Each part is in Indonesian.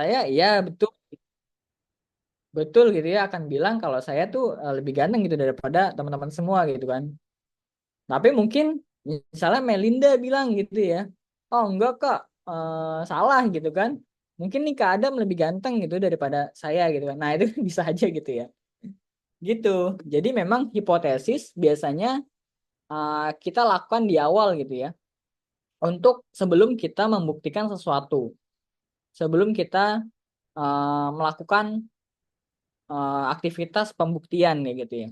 saya ya betul betul gitu ya akan bilang kalau saya tuh lebih ganteng gitu daripada teman-teman semua gitu kan. Tapi mungkin misalnya Melinda bilang gitu ya, oh enggak kak, salah gitu kan. Mungkin nih Kak Adam lebih ganteng gitu daripada saya gitu kan. Nah itu kan bisa aja gitu ya. Gitu. Jadi memang hipotesis biasanya kita lakukan di awal gitu ya. Untuk sebelum kita membuktikan sesuatu. Sebelum kita melakukan aktivitas pembuktian kayak gitu ya.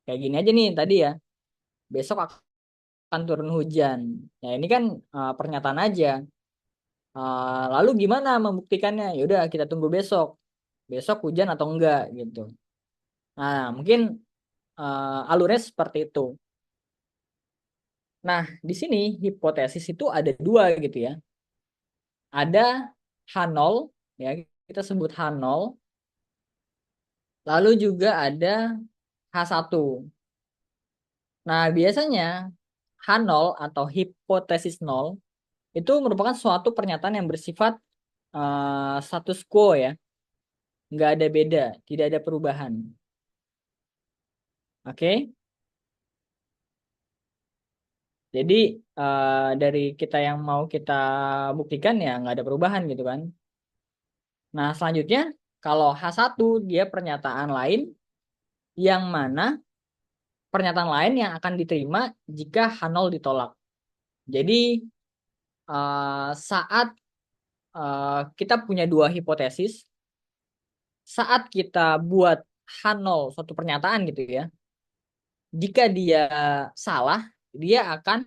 Kayak gini aja nih tadi ya. Besok akan turun hujan. Nah ini kan pernyataan aja. Lalu gimana membuktikannya? Ya udah kita tunggu besok. Besok hujan atau enggak gitu. Nah mungkin alurnya seperti itu. Nah di sini hipotesis itu ada dua gitu ya. Ada H0 ya kita sebut H0. Lalu juga ada H1. Nah biasanya H0 atau hipotesis nol itu merupakan suatu pernyataan yang bersifat status quo ya, nggak ada beda, tidak ada perubahan. Oke, jadi dari kita yang mau kita buktikan ya nggak ada perubahan gitu kan. Nah selanjutnya kalau H1 dia pernyataan lain yang mana pernyataan lain yang akan diterima jika H0 ditolak. Jadi saat kita punya dua hipotesis, saat kita buat H0 suatu pernyataan gitu ya, jika dia salah, dia akan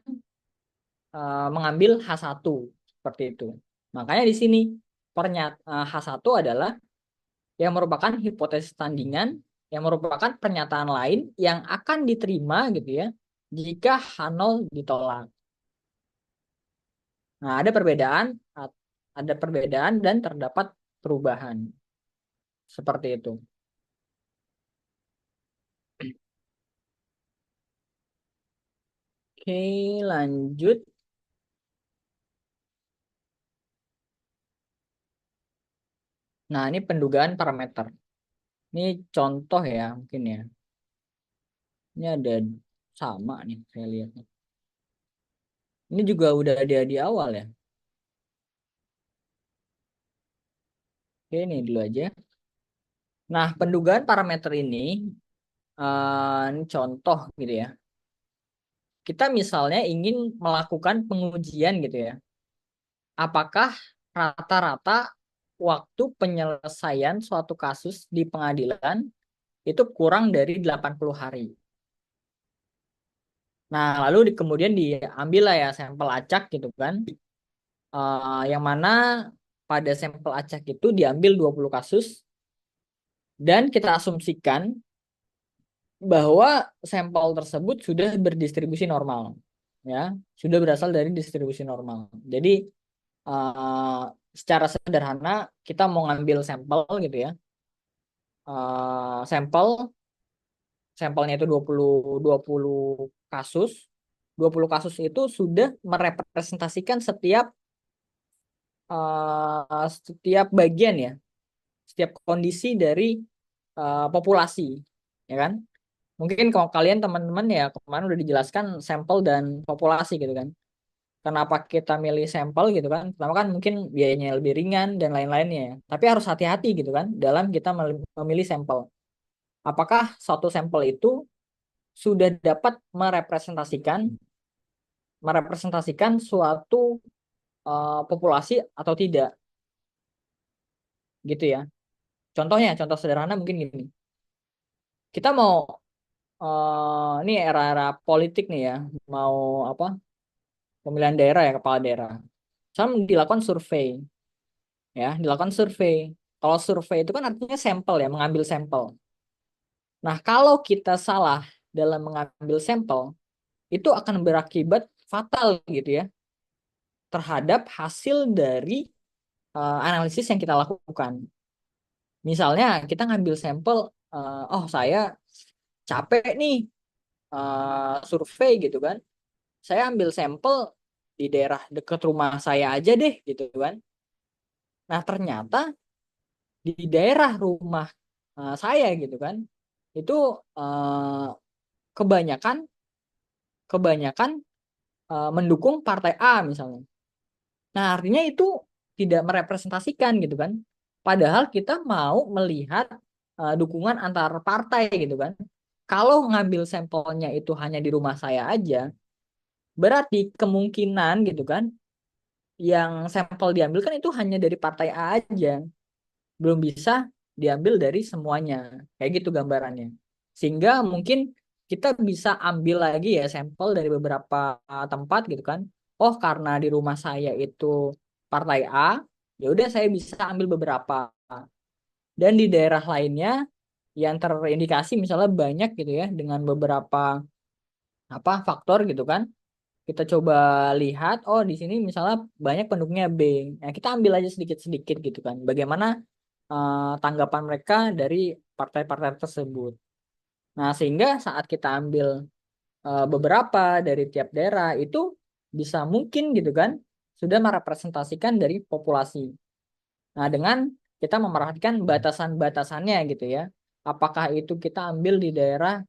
mengambil H1 seperti itu. Makanya di sini H1 adalah yang merupakan hipotesis tandingan yang merupakan pernyataan lain yang akan diterima gitu ya jika H0 ditolak. Nah, ada perbedaan dan terdapat perubahan seperti itu. Oke, lanjut. Nah, ini pendugaan parameter. Ini contoh ya, mungkin ya. Ini ada sama nih, saya lihat. Ini juga udah ada di awal ya. Oke, ini dulu aja. Nah, pendugaan parameter ini contoh gitu ya. Kita misalnya ingin melakukan pengujian gitu ya. Apakah rata-rata waktu penyelesaian suatu kasus di pengadilan itu kurang dari 80 hari. Nah, lalu kemudian diambil lah ya sampel acak gitu kan. Yang mana pada sampel acak itu diambil 20 kasus dan kita asumsikan bahwa sampel tersebut sudah berdistribusi normal ya, sudah berasal dari distribusi normal. Jadi eh, secara sederhana kita mau ngambil sampel gitu ya. Sampel sampelnya itu 20 kasus. 20 kasus itu sudah merepresentasikan setiap bagian ya, setiap kondisi dari populasi, ya kan? Mungkin kalau kalian teman-teman ya kemarin udah dijelaskan sampel dan populasi gitu kan. Kenapa kita milih sampel gitu kan? Pertama kan mungkin biayanya lebih ringan dan lain-lainnya ya. Tapi harus hati-hati gitu kan dalam kita memilih sampel. Apakah suatu sampel itu sudah dapat merepresentasikan suatu populasi atau tidak gitu ya. Contohnya, contoh sederhana mungkin gini. Kita mau ini era-era politik nih ya, mau apa? Pemilihan daerah ya, kepala daerah. Sama dilakukan survei, ya, dilakukan survei. Kalau survei itu kan artinya sampel ya, mengambil sampel. Nah, kalau kita salah dalam mengambil sampel, itu akan berakibat fatal gitu ya terhadap hasil dari analisis yang kita lakukan. Misalnya kita ngambil sampel, oh saya capek nih survei gitu kan. Saya ambil sampel di daerah dekat rumah saya aja deh gitu kan. Nah, ternyata di daerah rumah saya gitu kan, itu eh, kebanyakan kebanyakan mendukung partai A misalnya. Nah, artinya itu tidak merepresentasikan gitu kan. Padahal kita mau melihat dukungan antar partai gitu kan. Kalau ngambil sampelnya itu hanya di rumah saya aja, berarti kemungkinan gitu kan, yang sampel diambil kan itu hanya dari partai A aja, belum bisa diambil dari semuanya. Kayak gitu gambarannya. Sehingga mungkin kita bisa ambil lagi ya sampel dari beberapa tempat gitu kan. Oh, karena di rumah saya itu partai A, ya udah saya bisa ambil beberapa. Dan di daerah lainnya yang terindikasi misalnya banyak gitu ya dengan beberapa faktor gitu kan. Kita coba lihat, oh di sini misalnya banyak pendukungnya B. Nah, kita ambil aja sedikit-sedikit gitu kan. Bagaimana tanggapan mereka dari partai-partai tersebut. Nah, sehingga saat kita ambil beberapa dari tiap daerah itu bisa mungkin gitu kan sudah merepresentasikan dari populasi. Nah, dengan kita memperhatikan batasan-batasannya gitu ya. Apakah itu kita ambil di daerah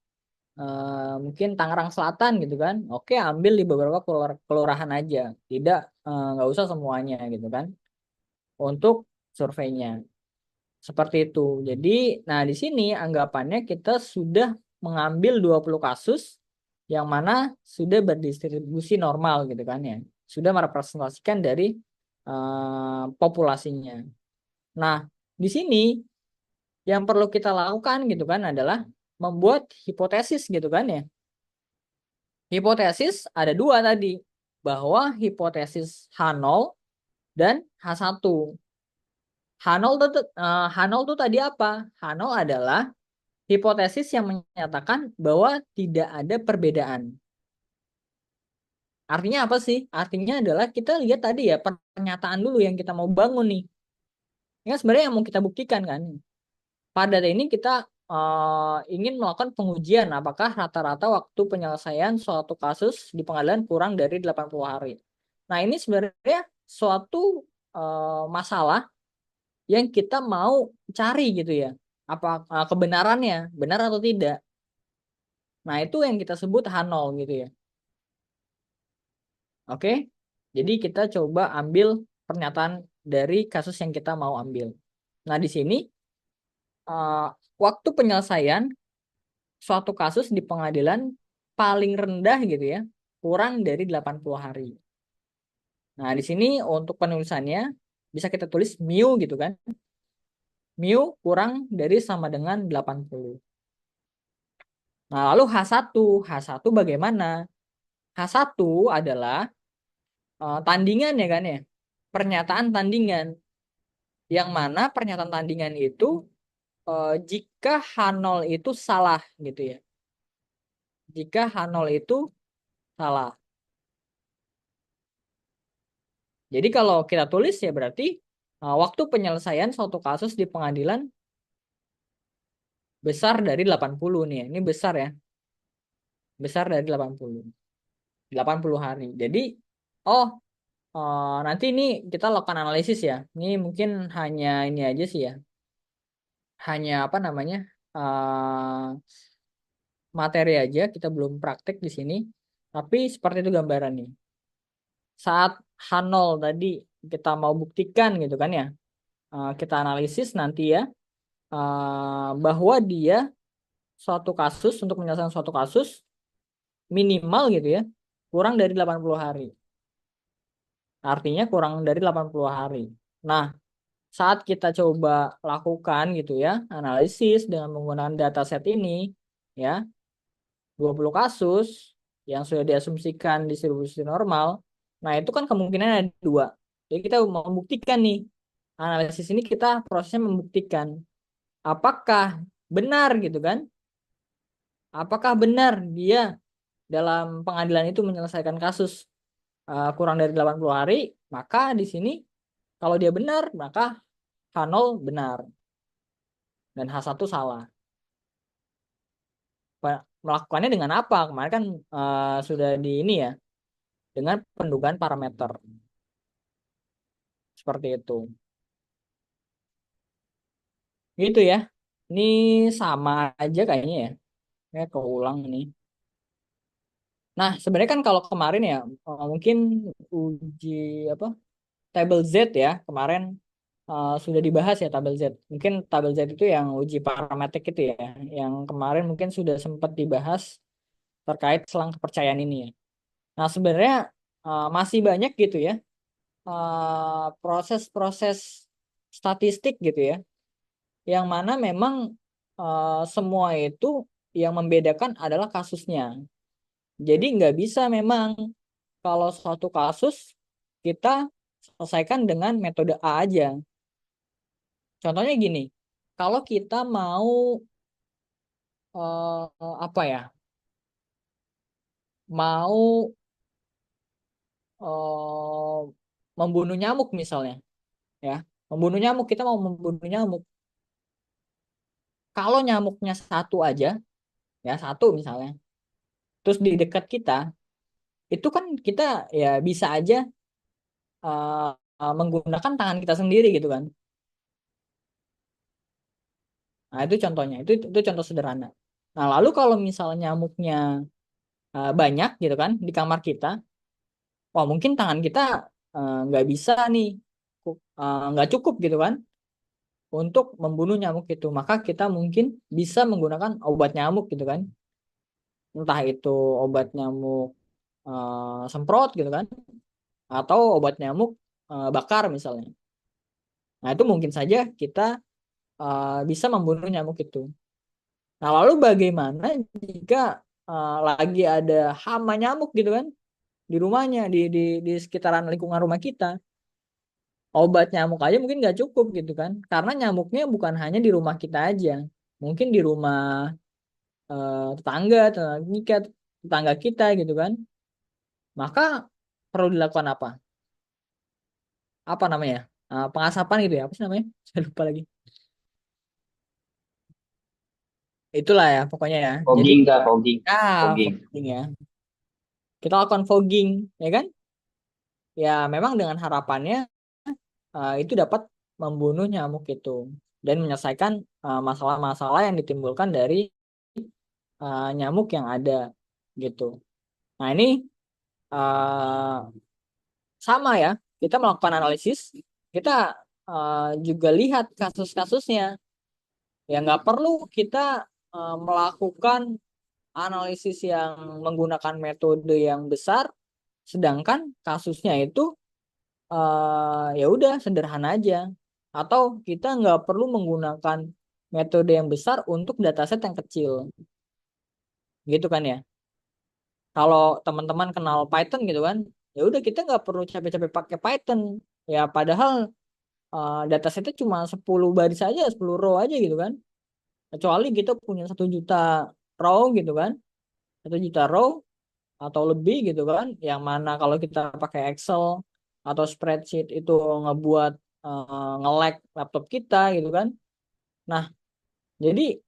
mungkin Tangerang Selatan gitu kan? Oke, ambil di beberapa kelurahan aja, tidak nggak usah semuanya gitu kan untuk surveinya. Seperti itu. Jadi, nah di sini anggapannya kita sudah mengambil 20 kasus yang mana sudah berdistribusi normal gitu kan ya. Sudah merepresentasikan dari populasinya. Nah, di sini yang perlu kita lakukan gitu kan adalah membuat hipotesis gitu kan ya. Hipotesis ada dua tadi, bahwa hipotesis H0 dan H1. H0 tuh tadi apa? H0 adalah hipotesis yang menyatakan bahwa tidak ada perbedaan. Artinya apa sih? Artinya adalah kita lihat tadi ya pernyataan dulu yang kita mau bangun nih. Ini kan sebenarnya yang mau kita buktikan kan. Pada ini kita ingin melakukan pengujian apakah rata-rata waktu penyelesaian suatu kasus di pengadilan kurang dari 80 hari. Nah, ini sebenarnya suatu masalah yang kita mau cari gitu ya. Apa kebenarannya, benar atau tidak. Nah, itu yang kita sebut H0 gitu ya. Oke, jadi kita coba ambil pernyataan dari kasus yang kita mau ambil. Nah, di sini eh, waktu penyelesaian suatu kasus di pengadilan paling rendah gitu ya, kurang dari 80 hari. Nah, di sini untuk penulisannya bisa kita tulis mu gitu kan. Mu kurang dari sama dengan 80. Nah, lalu H1. H1 bagaimana? H1 adalah tandingan ya kan ya. Pernyataan tandingan. Yang mana pernyataan tandingan itu jika H0 itu salah gitu ya. Jika H0 itu salah. Jadi kalau kita tulis ya berarti waktu penyelesaian suatu kasus di pengadilan besar dari 80 nih ya. Ini besar ya. Besar dari 80. 80 hari. Jadi oh nanti ini kita lakukan analisis ya. Ini mungkin hanya ini aja sih ya. Hanya apa namanya? Materi aja, kita belum praktek di sini. Tapi seperti itu gambarannya. Saat H0 tadi kita mau buktikan gitu kan ya. Kita analisis nanti ya bahwa dia suatu kasus untuk menyelesaikan suatu kasus minimal gitu ya kurang dari 80 hari. Artinya kurang dari 80 hari. Nah, saat kita coba lakukan gitu ya analisis dengan menggunakan dataset ini ya 20 kasus yang sudah diasumsikan distribusi normal. Nah, itu kan kemungkinan ada dua. Jadi kita mau membuktikan nih analisis ini kita prosesnya membuktikan apakah benar gitu kan. Apakah benar dia dalam pengadilan itu menyelesaikan kasus kurang dari 80 hari, maka di sini kalau dia benar, maka H0 benar dan H1 salah. Melakukannya dengan apa? Kemarin kan sudah di ini ya, dengan pendugaan parameter. Seperti itu. Gitu ya. Ini sama aja kayaknya ya. Kayak keulang ini. Nah, sebenarnya kan kalau kemarin ya mungkin uji apa tabel Z ya kemarin sudah dibahas ya tabel Z. Mungkin tabel Z itu yang uji parametrik itu ya, yang kemarin mungkin sudah sempat dibahas terkait selang kepercayaan ini ya. Nah, sebenarnya masih banyak gitu ya proses-proses statistik gitu ya, yang mana memang semua itu yang membedakan adalah kasusnya. Jadi nggak bisa memang kalau suatu kasus kita selesaikan dengan metode A aja. Contohnya gini, kalau kita mau apa ya, mau eh, membunuh nyamuk misalnya, ya, membunuh nyamuk kita mau membunuh nyamuk. Kalau nyamuknya satu aja, ya satu misalnya, terus di dekat kita, itu kan kita ya bisa aja eh, menggunakan tangan kita sendiri gitu kan. Nah itu contohnya, itu contoh sederhana. Nah lalu kalau misalnya nyamuknya banyak gitu kan di kamar kita, wah mungkin tangan kita nggak bisa nih, nggak cukup gitu kan untuk membunuh nyamuk itu. Maka kita mungkin bisa menggunakan obat nyamuk gitu kan, entah itu obat nyamuk semprot gitu kan, atau obat nyamuk bakar misalnya. Nah itu mungkin saja kita bisa membunuh nyamuk itu. Nah lalu bagaimana jika lagi ada hama nyamuk gitu kan di rumahnya, di sekitaran lingkungan rumah kita? Obat nyamuk aja mungkin nggak cukup gitu kan, karena nyamuknya bukan hanya di rumah kita aja, mungkin di rumah tetangga kita gitu kan. Maka perlu dilakukan apa namanya, pengasapan gitu ya, apa sih namanya, saya lupa lagi, itulah ya pokoknya ya. Jadi Fogging kah, fogging, fogging. fogging ya, kita lakukan fogging ya kan, ya memang dengan harapannya itu dapat membunuh nyamuk itu dan menyelesaikan masalah-masalah yang ditimbulkan dari nyamuk yang ada gitu. Nah ini uh, sama ya, kita melakukan analisis, kita juga lihat kasus-kasusnya. Ya nggak perlu kita melakukan analisis yang menggunakan metode yang besar, sedangkan kasusnya itu ya udah sederhana aja. Atau kita nggak perlu menggunakan metode yang besar untuk dataset yang kecil, gitu kan ya. Kalau teman-teman kenal Python gitu kan, ya udah kita nggak perlu capek-capek pakai Python. Ya padahal datasetnya cuma 10 baris aja, 10 row aja gitu kan. Kecuali kita punya 1 juta row gitu kan, 1 juta row atau lebih gitu kan. Yang mana kalau kita pakai Excel atau spreadsheet itu ngebuat nge-lag laptop kita gitu kan. Nah, jadi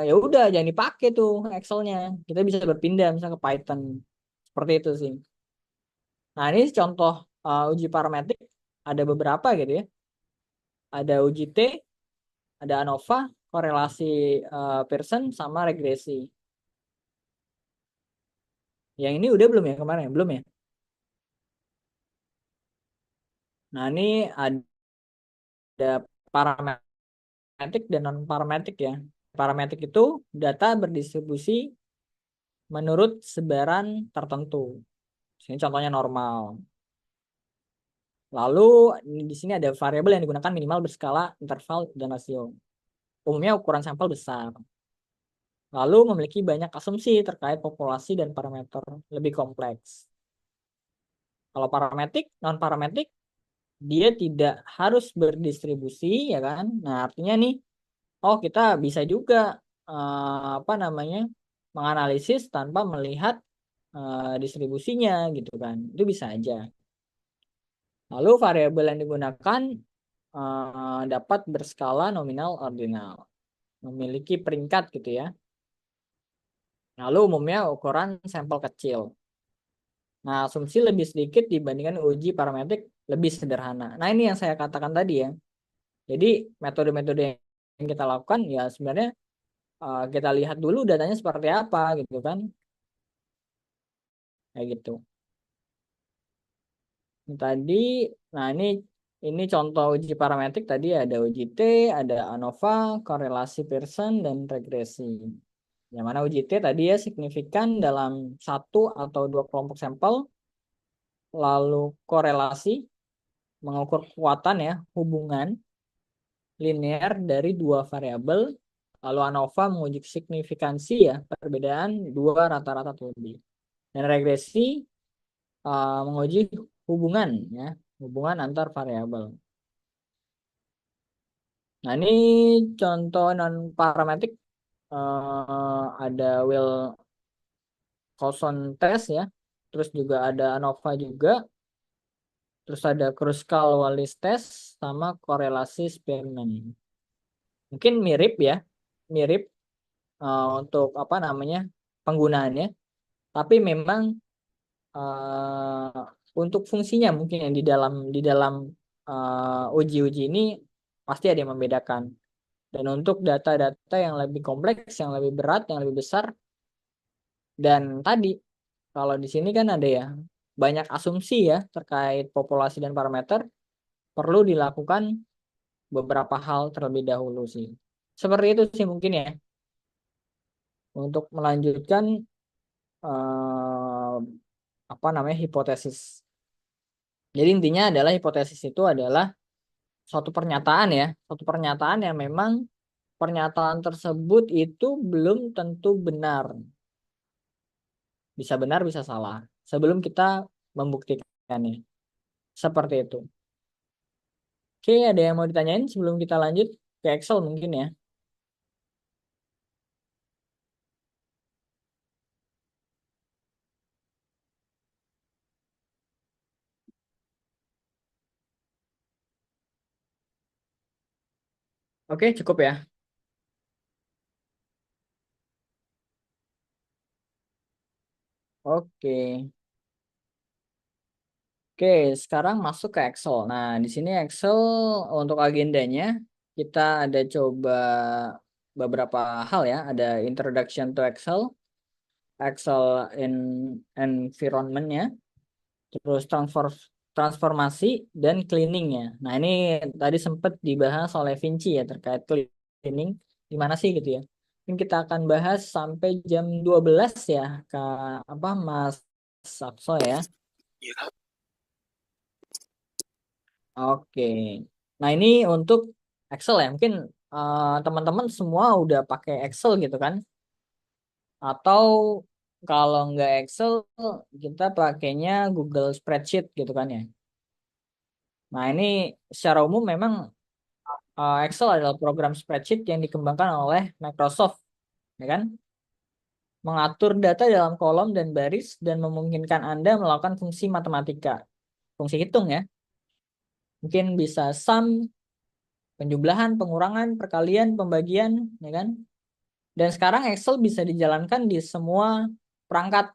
ya udah jangan dipakai tuh Excelnya. Kita bisa berpindah misalnya ke Python. Seperti itu sih. Nah, ini contoh uji parametrik ada beberapa gitu ya. Ada uji T, ada ANOVA, korelasi Pearson sama regresi. Yang ini udah belum ya kemarin? Belum ya? Nah, ini ada parametrik dan non parametrik ya. Parametrik itu data berdistribusi menurut sebaran tertentu. Ini contohnya normal. Lalu di sini ada variabel yang digunakan minimal berskala, interval, dan rasio. Umumnya ukuran sampel besar. Lalu memiliki banyak asumsi terkait populasi dan parameter lebih kompleks. Kalau parametrik, non parametrik, dia tidak harus berdistribusi ya kan. Nah, artinya nih, oh kita bisa juga apa namanya, menganalisis tanpa melihat distribusinya gitu kan. Itu bisa aja. Lalu variabel yang digunakan dapat berskala nominal ordinal, memiliki peringkat gitu ya. Lalu umumnya ukuran sampel kecil. Nah, asumsi lebih sedikit dibandingkan uji parametrik lebih sederhana. Nah, ini yang saya katakan tadi ya. Jadi metode-metode yang kita lakukan ya sebenarnya kita lihat dulu datanya seperti apa gitu kan, kayak gitu. Tadi, nah ini contoh uji parametrik tadi ada uji T, ada ANOVA, korelasi Pearson dan regresi. Yang mana uji T tadi ya signifikan dalam satu atau dua kelompok sampel, lalu korelasi mengukur kekuatan ya hubungan linear dari dua variabel, lalu ANOVA menguji signifikansi ya perbedaan dua rata-rata lebih. Dan regresi menguji hubungan ya hubungan antar variabel. Nah, ini contoh non parametrik, ada Wilcoxon test ya. Terus juga ada ANOVA juga. Terus ada Kruskal-Wallis test sama korelasi Spearman. Mungkin mirip ya, mirip untuk apa namanya penggunaannya. Tapi memang untuk fungsinya mungkin yang di dalam uji-uji ini pasti ada yang membedakan. Dan untuk data-data yang lebih kompleks, yang lebih berat, yang lebih besar, dan tadi kalau di sini kan ada ya banyak asumsi ya terkait populasi dan parameter, perlu dilakukan beberapa hal terlebih dahulu sih. Seperti itu sih mungkin ya untuk melanjutkan eh, apa namanya hipotesis. Jadi intinya adalah hipotesis itu adalah suatu pernyataan ya, suatu pernyataan yang memang pernyataan tersebut itu belum tentu benar. Bisa benar, bisa salah. Sebelum kita membuktikannya. Seperti itu. Oke, ada yang mau ditanyain sebelum kita lanjut ke Excel mungkin ya. Oke, cukup ya. Oke. Oke, sekarang masuk ke Excel. Nah, di sini Excel untuk agendanya kita ada coba beberapa hal ya. Ada Introduction to Excel, Excel in environment-nya, terus transformasi dan cleaning-nya. Nah, ini tadi sempat dibahas oleh Vinci ya terkait cleaning. Gimana sih gitu ya. Mungkin kita akan bahas sampai jam 12 ya, Kak apa Mas Sabso ya. Oke. Nah, ini untuk Excel ya. Mungkin teman-teman semua udah pakai Excel gitu kan? Atau kalau nggak Excel, kita pakainya Google Spreadsheet gitu kan ya. Nah, ini secara umum memang Excel adalah program spreadsheet yang dikembangkan oleh Microsoft, ya kan? Mengatur data dalam kolom dan baris dan memungkinkan Anda melakukan fungsi matematika, fungsi hitung ya. Mungkin bisa sum, penjumlahan, pengurangan, perkalian, pembagian, ya kan? Dan sekarang Excel bisa dijalankan di semua perangkat,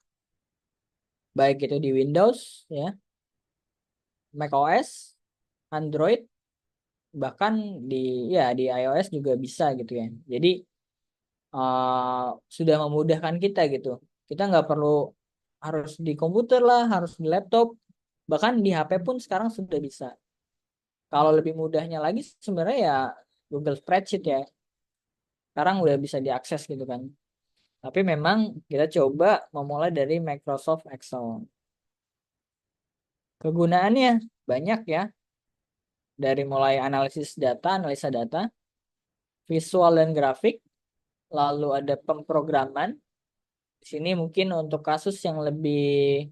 baik itu di Windows, ya, macOS, Android, bahkan di ya di iOS juga bisa gitu ya. Jadi sudah memudahkan kita gitu. Kita nggak perlu harus di komputer lah, harus di laptop, bahkan di HP pun sekarang sudah bisa. Kalau lebih mudahnya lagi sebenarnya ya Google Spreadsheet ya, sekarang udah bisa diakses gitu kan. Tapi memang kita coba memulai dari Microsoft Excel. Kegunaannya banyak ya, dari mulai analisis data, analisa data, visual dan grafik, lalu ada pemrograman. Di sini mungkin untuk kasus yang lebih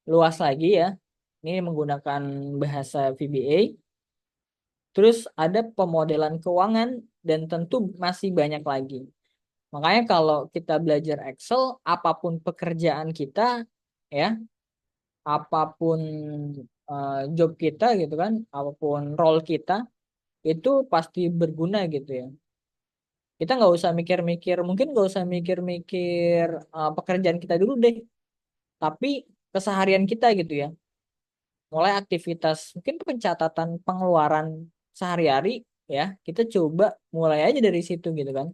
luas lagi ya. Ini menggunakan bahasa VBA. Terus ada pemodelan keuangan dan tentu masih banyak lagi. Makanya kalau kita belajar Excel, apapun pekerjaan kita ya, apapun job kita gitu kan, apapun role kita itu pasti berguna gitu ya. Kita nggak usah mikir-mikir, mungkin nggak usah mikir-mikir pekerjaan kita dulu deh, tapi keseharian kita gitu ya. Mulai aktivitas mungkin pencatatan pengeluaran sehari-hari ya kita coba mulai aja dari situ gitu kan,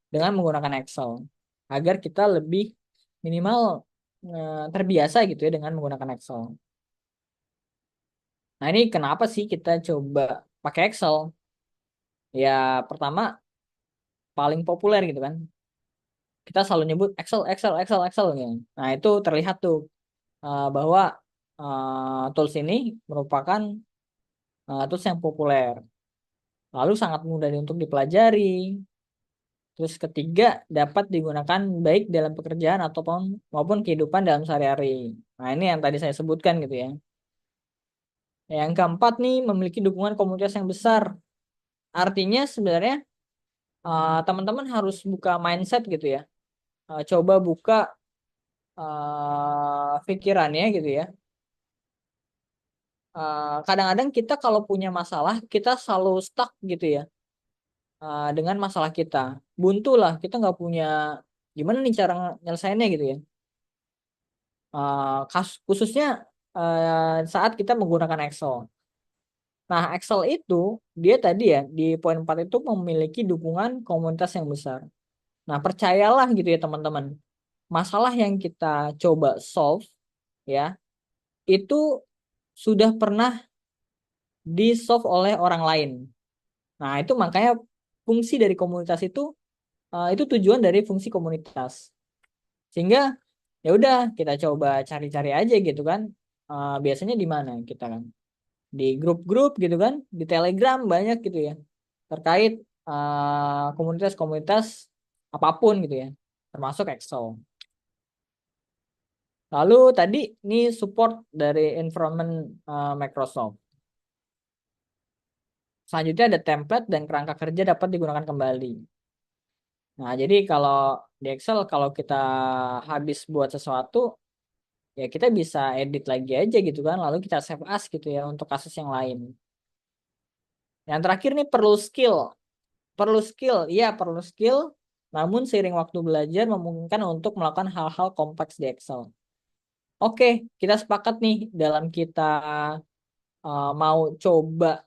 dengan menggunakan Excel agar kita lebih minimal terbiasa gitu ya dengan menggunakan Excel. Nah ini kenapa sih kita coba pakai Excel? Ya pertama paling populer gitu kan. Kita selalu nyebut Excel, Excel, Excel, Excel gitu. Nah itu terlihat tuh bahwa tools ini merupakan tools yang populer. Lalu sangat mudah untuk dipelajari. Terus ketiga, dapat digunakan baik dalam pekerjaan ataupun maupun kehidupan dalam sehari-hari. Nah, ini yang tadi saya sebutkan gitu ya. Yang keempat nih, memiliki dukungan komunitas yang besar. Artinya sebenarnya teman-teman harus buka mindset gitu ya. Coba buka pikirannya gitu ya. Kadang-kadang kita kalau punya masalah, kita selalu stuck gitu ya. Dengan masalah kita. Buntu lah, kita nggak punya gimana nih cara nyelesainnya gitu ya. Khususnya saat kita menggunakan Excel. Nah, Excel itu dia tadi ya di poin 4 itu memiliki dukungan komunitas yang besar. Nah, percayalah gitu ya teman-teman. Masalah yang kita coba solve ya, itu sudah pernah di solve oleh orang lain. Nah, itu makanya fungsi dari komunitas itu tujuan dari fungsi komunitas. Sehingga ya udah kita coba cari-cari aja gitu kan. Biasanya di mana kita kan? Di grup-grup gitu kan, di Telegram banyak gitu ya terkait komunitas-komunitas apapun gitu ya, termasuk Excel. Lalu tadi ini support dari environment Microsoft. Selanjutnya ada template dan kerangka kerja dapat digunakan kembali. Nah, jadi kalau di Excel kalau kita habis buat sesuatu ya kita bisa edit lagi aja gitu kan, lalu kita save as gitu ya untuk kasus yang lain. Yang terakhir nih perlu skill. Perlu skill, iya perlu skill, namun seiring waktu belajar memungkinkan untuk melakukan hal-hal kompleks di Excel. Oke, kita sepakat nih dalam kita mau coba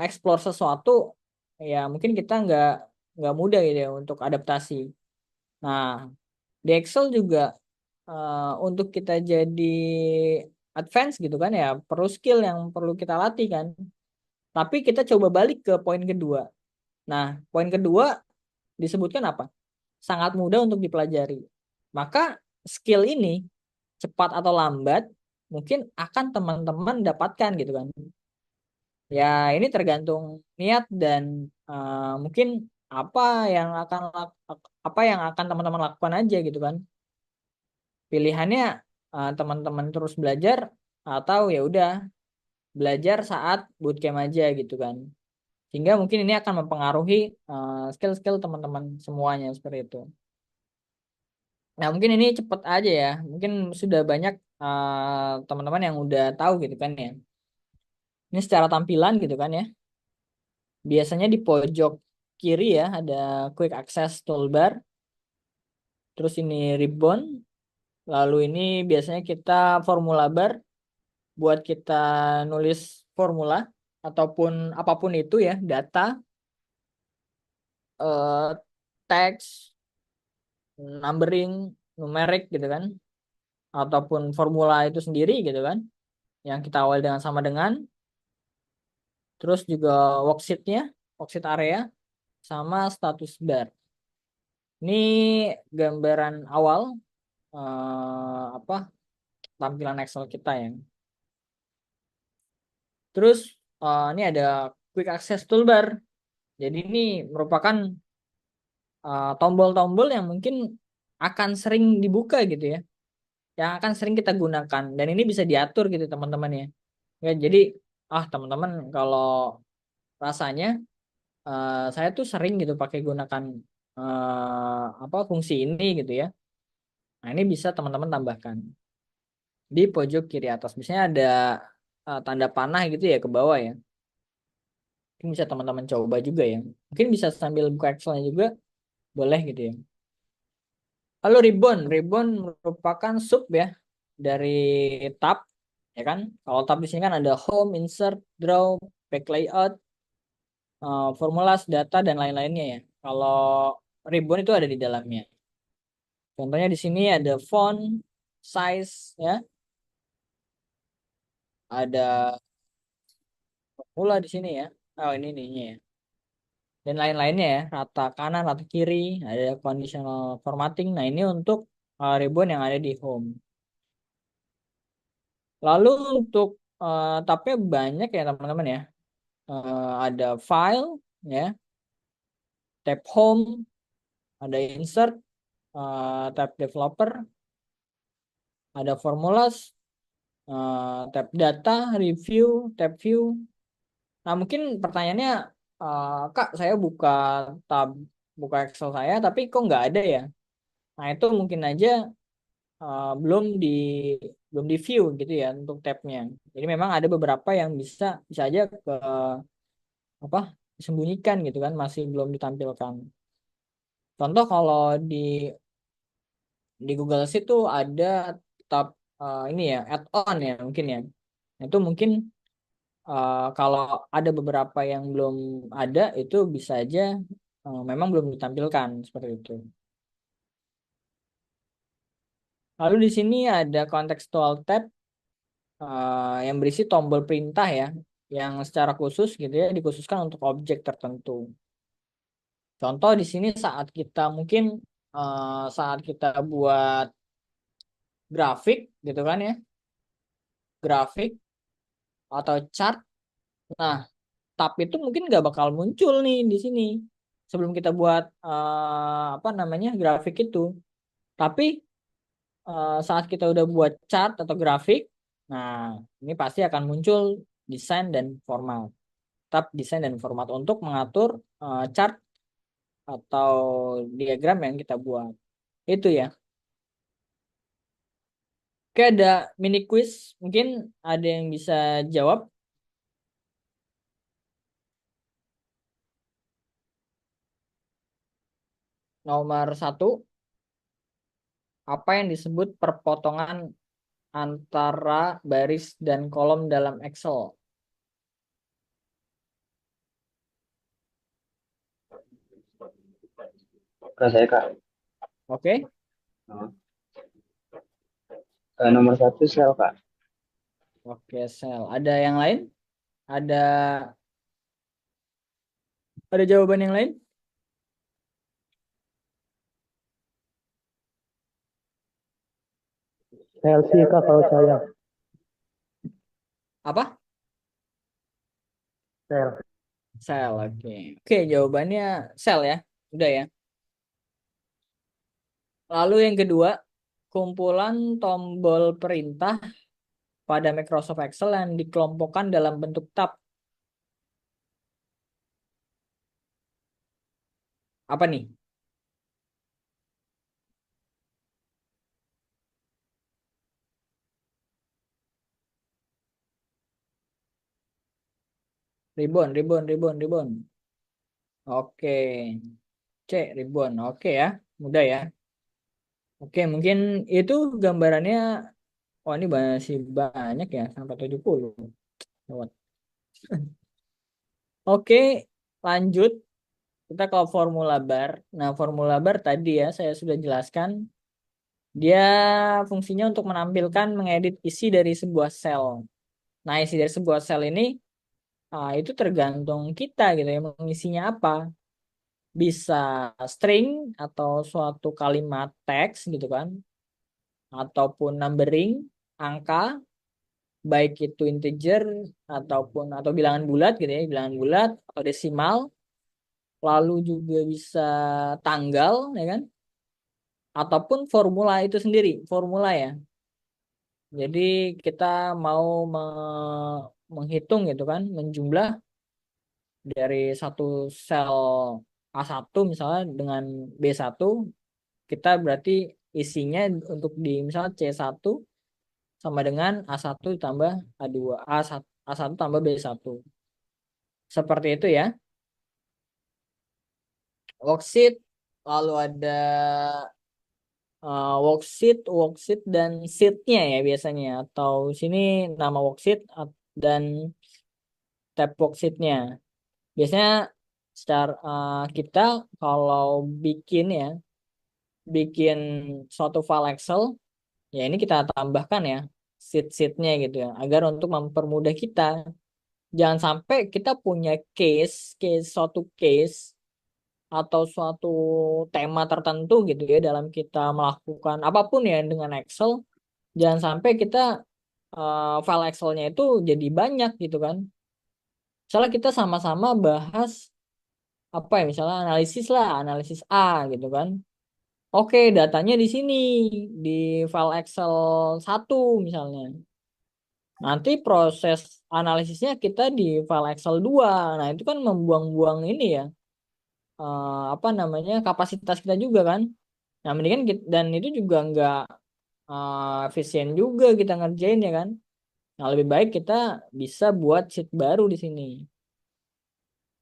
explore sesuatu, ya mungkin kita nggak mudah gitu ya untuk adaptasi. Nah, di Excel juga untuk kita jadi advance gitu kan ya, perlu skill yang perlu kita latih kan. Tapi kita coba balik ke poin kedua. Nah, poin kedua disebutkan apa? Sangat mudah untuk dipelajari. Maka skill ini cepat atau lambat mungkin akan teman-teman dapatkan gitu kan. Ya ini tergantung niat dan mungkin apa yang akan apa yang akan teman-teman lakukan aja gitu kan. Pilihannya teman-teman terus belajar atau ya udah belajar saat bootcamp aja gitu kan. Sehingga mungkin ini akan mempengaruhi skill-skill teman-teman semuanya seperti itu. Nah, mungkin ini cepet aja ya. Mungkin sudah banyak teman-teman yang udah tahu gitu kan ya. Ini secara tampilan gitu kan ya. Biasanya di pojok kiri ya ada quick access toolbar. Terus ini ribbon. Lalu ini biasanya kita formula bar buat kita nulis formula ataupun apapun itu ya, data, eh, teks, numbering, numerik gitu kan. Ataupun formula itu sendiri gitu kan. Yang kita awal dengan sama dengan. Terus juga worksheet-nya, worksheet area, sama status bar. Ini gambaran awal apa tampilan Excel kita ya. Terus ini ada quick access toolbar. Jadi ini merupakan tombol-tombol yang mungkin akan sering dibuka gitu ya, yang akan sering kita gunakan. Dan ini bisa diatur gitu teman-teman ya. Ya, jadi teman-teman kalau rasanya saya tuh sering gitu pakai gunakan apa fungsi ini gitu ya. Nah, ini bisa teman-teman tambahkan di pojok kiri atas. Biasanya ada tanda panah gitu ya ke bawah ya. Mungkin bisa teman-teman coba juga ya. Mungkin bisa sambil buka Excel-nya juga boleh gitu ya. Lalu ribbon, ribbon merupakan sub ya dari tab ya kan. Kalau tab di sini kan ada home, insert, draw, back layout. formulas, data, dan lain-lainnya ya. Kalau ribbon itu ada di dalamnya. Contohnya di sini ada font, size, ya, ada formula di sini ya. Oh ini ya. Dan lain-lainnya ya, rata kanan, rata kiri, ada conditional formatting. Nah ini untuk ribbon yang ada di home. Lalu untuk tabnya banyak ya teman-teman ya. Ada file, ya, tab home, ada insert, tab developer, ada formulas, tab data, review, tab view. Nah, mungkin pertanyaannya, Kak, saya buka Excel saya, tapi kok nggak ada ya? Nah, itu mungkin aja uh, belum di belum di view gitu ya untuk tabnya. Jadi memang ada beberapa yang bisa aja ke apa disembunyikan gitu kan, masih belum ditampilkan. Contoh kalau di Google Sheet tuh ada tab ini ya add-on ya mungkin ya. Itu mungkin kalau ada beberapa yang belum ada itu bisa aja memang belum ditampilkan seperti itu. Lalu di sini ada contextual tab yang berisi tombol perintah ya, yang secara khusus gitu ya dikhususkan untuk objek tertentu. Contoh di sini saat kita buat grafik gitu kan ya, grafik atau chart. Nah, tab itu mungkin nggak bakal muncul nih di sini sebelum kita buat apa namanya grafik itu. Tapi saat kita udah buat chart atau grafik, nah ini pasti akan muncul desain dan format. Tab desain dan format untuk mengatur chart atau diagram yang kita buat. Itu ya. Oke, ada mini quiz. Mungkin ada yang bisa jawab. Nomor satu, apa yang disebut perpotongan antara baris dan kolom dalam Excel? Kak saya kak. Oke, Oh. Nomor satu sel kak. oke, sel. Ada yang lain? Ada ada jawaban yang lain? Sel sih kak kalau saya. Apa? Sel. Sel, oke. Oke, jawabannya sel ya. Udah ya. Lalu yang kedua, kumpulan tombol perintah pada Microsoft Excel yang dikelompokkan dalam bentuk tab. Apa nih? Ribbon, ribbon, ribbon, ribbon. Oke. C, ribbon. Oke ya. Mudah ya. Oke, mungkin itu gambarannya. Oh, ini masih banyak ya. Sampai 70. Lewat. Oke, lanjut. Kita ke formula bar. Nah, formula bar tadi ya saya sudah jelaskan. Dia fungsinya untuk menampilkan, mengedit isi dari sebuah sel. Nah, isi dari sebuah sel ini itu tergantung kita gitu ya, mengisinya apa. Bisa string atau suatu kalimat teks gitu kan, ataupun numbering, angka, baik itu integer atau bilangan bulat gitu ya, bilangan bulat atau desimal. Lalu juga bisa tanggal ya kan, ataupun formula itu sendiri, formula ya. Jadi kita mau menghitung gitu kan, menjumlah dari satu sel A1 misalnya dengan B1, kita berarti isinya untuk di misalnya C1 sama dengan A1 ditambah A2, A1 tambah B1. Seperti itu ya. Worksheet, lalu ada worksheet dan sheetnya ya biasanya. Atau sini nama worksheet dan tab worksheetnya. Biasanya secara kita kalau bikin suatu file Excel, ya ini kita tambahkan ya sheet-sheetnya gitu ya, agar untuk mempermudah kita. Jangan sampai kita punya suatu case atau suatu tema tertentu gitu ya dalam kita melakukan apapun ya dengan Excel. Jangan sampai kita file Excelnya itu jadi banyak gitu kan. Misalnya kita sama-sama bahas apa ya, misalnya analisis A gitu kan. Oke, datanya di sini di file Excel 1 misalnya. Nanti proses analisisnya kita di file Excel 2. Nah, itu kan membuang-buang ini ya, apa namanya, kapasitas kita juga kan. Nah, mendingan dan itu juga nggak efisien juga kita ngerjain ya kan. Nah, lebih baik kita bisa buat sheet baru di sini.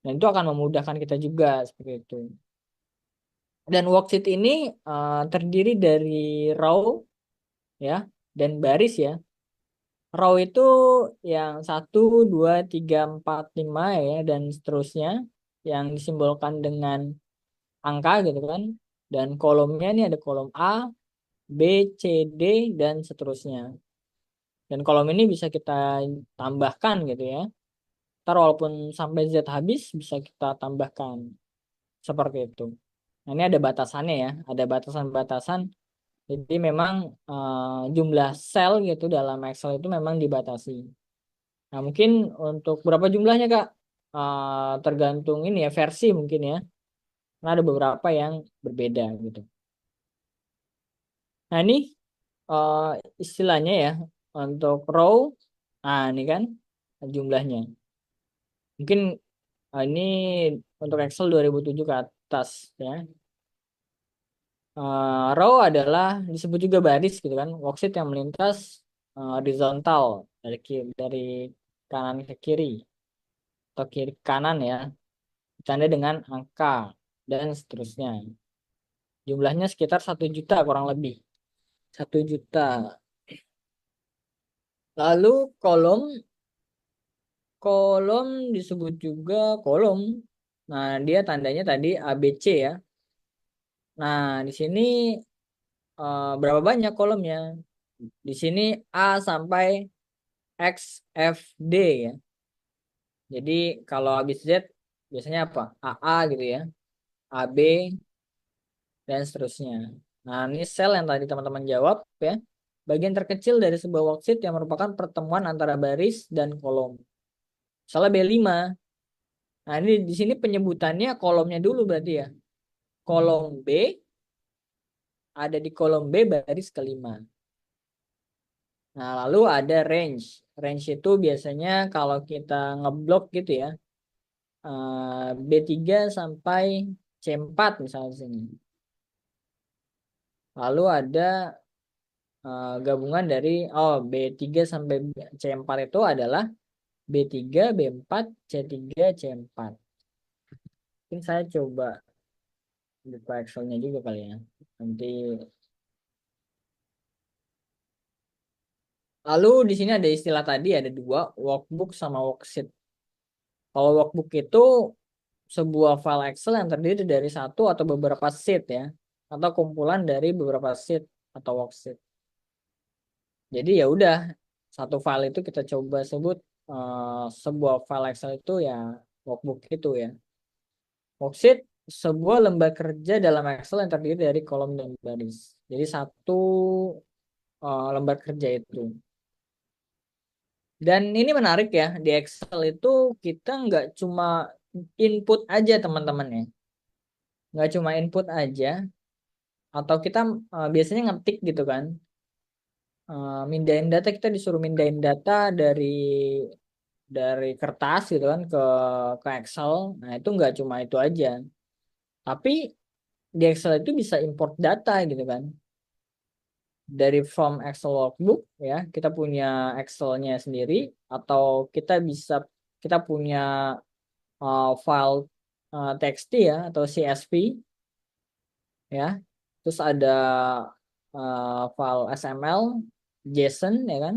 Dan itu akan memudahkan kita juga seperti itu. Dan worksheet ini terdiri dari row ya dan baris ya. Row itu yang 1, 2, 3, 4, 5 ya dan seterusnya, yang disimbolkan dengan angka gitu kan. Dan kolomnya ini ada kolom A, B, C, D dan seterusnya. Dan kolom ini bisa kita tambahkan gitu ya. Ntar walaupun sampai Z habis bisa kita tambahkan seperti itu. Nah, ini ada batasannya ya, ada batasan-batasan. Jadi memang jumlah sel gitu dalam Excel itu memang dibatasi. Nah, mungkin untuk berapa jumlahnya Kak? Tergantung ini ya, versi mungkin ya. Karena ada beberapa yang berbeda gitu. Nah, ini eh, istilahnya ya untuk row. Nah, ini kan jumlahnya. Mungkin ini untuk Excel 2007 ke atas ya. Row adalah disebut juga baris gitu kan, worksheet yang melintas horizontal dari kanan ke kiri atau kiri ke kanan ya, ditandai dengan angka dan seterusnya. Jumlahnya sekitar 1 juta kurang lebih, 1 juta. Lalu kolom kolom disebut juga kolom. Nah, dia tandanya tadi ABC ya. Nah, di sini berapa banyak kolomnya? Di sini A sampai XFD ya. Jadi kalau habis Z biasanya apa? AA gitu ya, AB dan seterusnya. Nah, ini sel yang tadi teman-teman jawab ya. Bagian terkecil dari sebuah worksheet yang merupakan pertemuan antara baris dan kolom. Misalnya B5. Nah, ini di sini penyebutannya kolomnya dulu berarti ya. Kolom B ada di kolom B baris kelima. Nah, lalu ada range. Range itu biasanya kalau kita ngeblok gitu ya, B3 sampai C4 misalnya di sini. Lalu ada gabungan dari B3 sampai C4 itu adalah B3, B4, C3, C4. Mungkin saya coba buka Excelnya juga kali ya. Nanti lalu di sini ada istilah tadi ada dua, workbook sama worksheet. Kalau workbook itu sebuah file Excel yang terdiri dari satu atau beberapa sheet ya, atau kumpulan dari beberapa sheet atau worksheet. Jadi ya udah, satu file itu kita coba sebut sebuah file Excel itu ya workbook itu ya. Worksheet sebuah lembar kerja dalam Excel yang terdiri dari kolom dan baris. Jadi satu lembar kerja itu. Dan ini menarik ya, di Excel itu kita nggak cuma input aja teman-teman ya. Nggak cuma input aja, atau kita biasanya ngetik gitu kan. Mindahin data, kita disuruh mindahin data dari kertas gitu kan ke Excel. Nah, itu nggak cuma itu aja. Tapi di Excel itu bisa import data gitu kan. Dari from Excel workbook ya, kita punya Excelnya sendiri, atau kita punya file txt ya atau CSV ya. Terus ada file XML, JSON ya kan,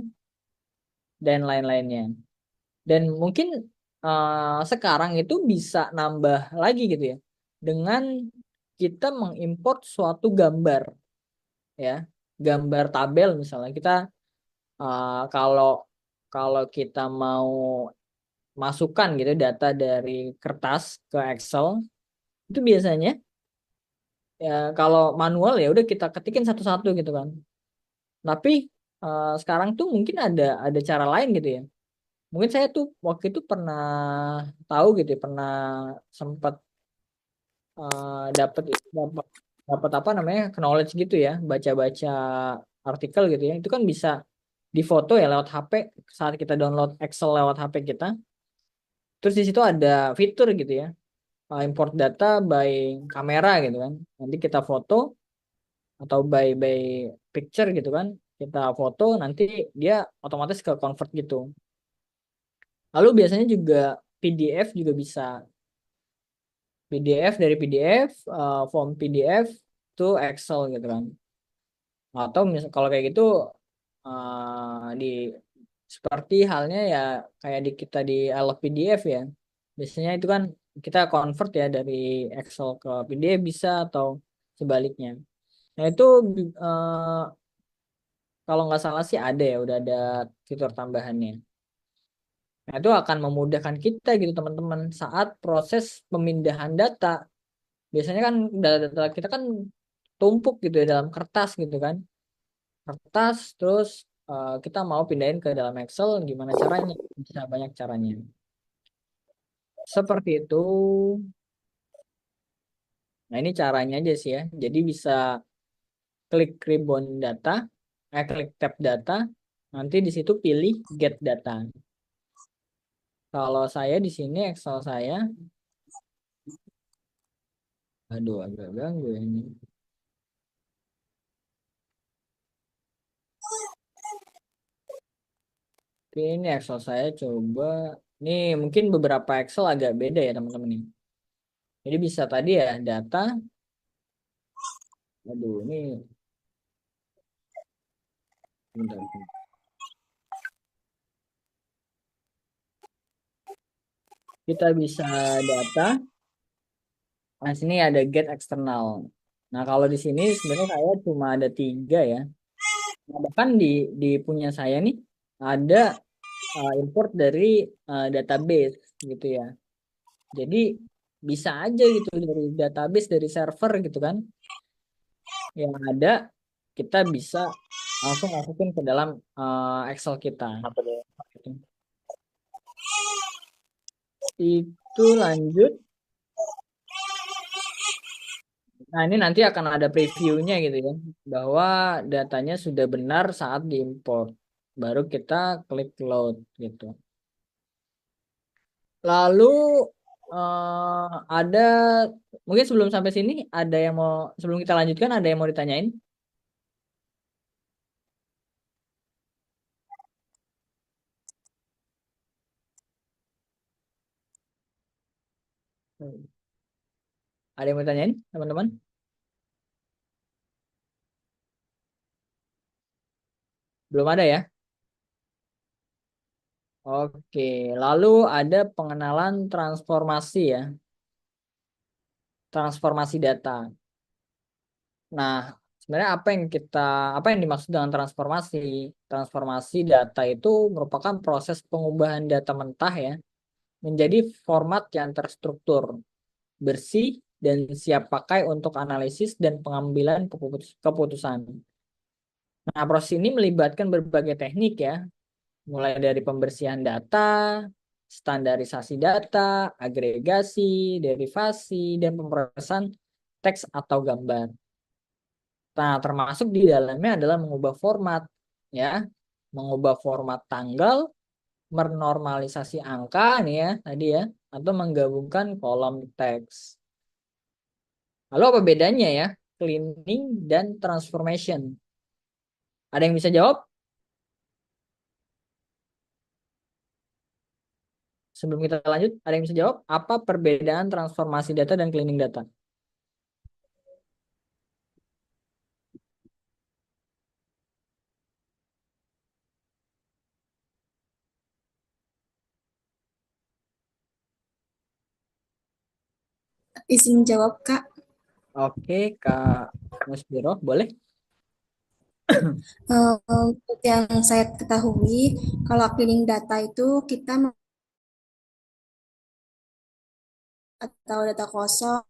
dan lain-lainnya. Dan mungkin sekarang itu bisa nambah lagi gitu ya dengan kita mengimport suatu gambar ya, gambar tabel misalnya kita kalau kalau kita mau masukkan gitu data dari kertas ke Excel itu biasanya ya kalau manual ya udah kita ketikin satu-satu gitu kan. Tapi sekarang tuh mungkin ada cara lain gitu ya. Mungkin saya tuh waktu itu pernah tahu gitu ya, pernah sempat dapat dapat dapat apa namanya knowledge gitu ya, baca-baca artikel gitu ya. Itu kan bisa difoto ya lewat HP saat kita download Excel lewat HP kita. Terus di situ ada fitur gitu ya, import data by kamera gitu kan. Nanti kita foto atau by picture gitu kan. Kita foto nanti dia otomatis ke convert gitu. Lalu biasanya juga PDF juga bisa. PDF dari PDF, form PDF to Excel gitu kan. Atau misal kalau kayak gitu di seperti halnya ya kayak di kita di I Love PDF ya. Biasanya itu kan kita convert ya dari Excel ke PDF bisa atau sebaliknya. Nah itu eh, kalau nggak salah sih ada ya, udah ada fitur tambahannya. Nah itu akan memudahkan kita gitu teman-teman saat proses pemindahan data. Biasanya kan data-data kita kan tumpuk gitu ya dalam kertas gitu kan. Kertas terus kita mau pindahin ke dalam Excel gimana caranya? Bisa banyak caranya. Seperti itu. Nah, ini caranya aja sih ya. Jadi bisa klik ribbon data, klik tab data, nanti di situ pilih get data. Kalau saya di sini Excel saya, aduh agak ganggu ya ini. Oke, ini Excel saya coba. Ini mungkin beberapa Excel agak beda ya teman-teman nih. Jadi bisa tadi ya data. Aduh, ini bentar. Kita bisa data. Nah, sini ada get eksternal. Nah, kalau di sini sebenarnya saya cuma ada tiga ya. Nah, bahkan di punya saya nih ada import dari database gitu ya. Jadi bisa aja gitu dari database dari server gitu kan yang ada kita bisa langsung masukin ke dalam Excel kita. Apa deh? Gitu. Itu lanjut. Nah, ini nanti akan ada previewnya gitu ya, bahwa datanya sudah benar saat diimport. Baru kita klik load gitu. Lalu ada mungkin sebelum sampai sini ada yang mau sebelum kita lanjutkan ada yang mau ditanyain? Ada yang mau ditanyain, teman-teman? Belum ada ya? Oke, lalu ada pengenalan transformasi ya, transformasi data. Nah, sebenarnya apa yang dimaksud dengan transformasi? Transformasi data itu merupakan proses pengubahan data mentah ya menjadi format yang terstruktur, bersih dan siap pakai untuk analisis dan pengambilan keputusan. Nah, proses ini melibatkan berbagai teknik ya, mulai dari pembersihan data, standarisasi data, agregasi, derivasi, dan pemrosesan teks atau gambar. Nah, termasuk di dalamnya adalah mengubah format, ya, mengubah format tanggal, menormalisasi angka nih ya, tadi ya, atau menggabungkan kolom teks. Lalu apa bedanya ya, cleaning dan transformation? Ada yang bisa jawab? Sebelum kita lanjut, ada yang bisa jawab? Apa perbedaan transformasi data dan cleaning data? izin jawab, Kak. Oke, Kak Musbiro, boleh? Untuk yang saya ketahui, kalau cleaning data itu kita atau data kosong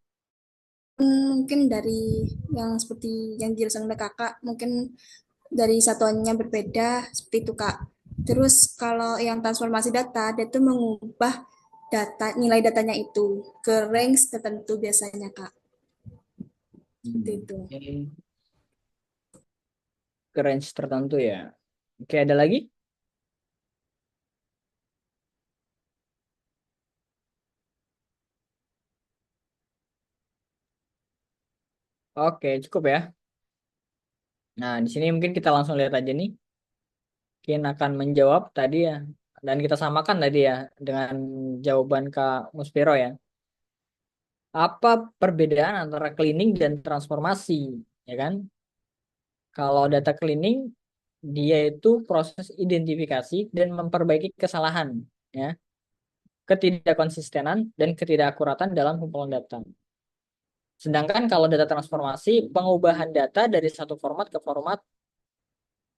mungkin dari yang seperti yang jurusan kakak mungkin dari satuannya berbeda seperti itu Kak. Terus kalau yang transformasi data, dia tuh mengubah nilai datanya itu ke range tertentu biasanya Kak. Seperti itu. Oke, ke range tertentu ya. Oke, ada lagi? Oke, cukup ya. Nah, di sini mungkin kita langsung lihat aja nih. Mungkin akan menjawab tadi ya. Dan kita samakan tadi ya dengan jawaban Kak Muspiro ya. Apa perbedaan antara cleaning dan transformasi? Ya kan? Kalau data cleaning, dia itu proses identifikasi dan memperbaiki kesalahan, ya, ketidakkonsistenan dan ketidakakuratan dalam kumpulan data. Sedangkan kalau data transformasi, pengubahan data dari satu format ke format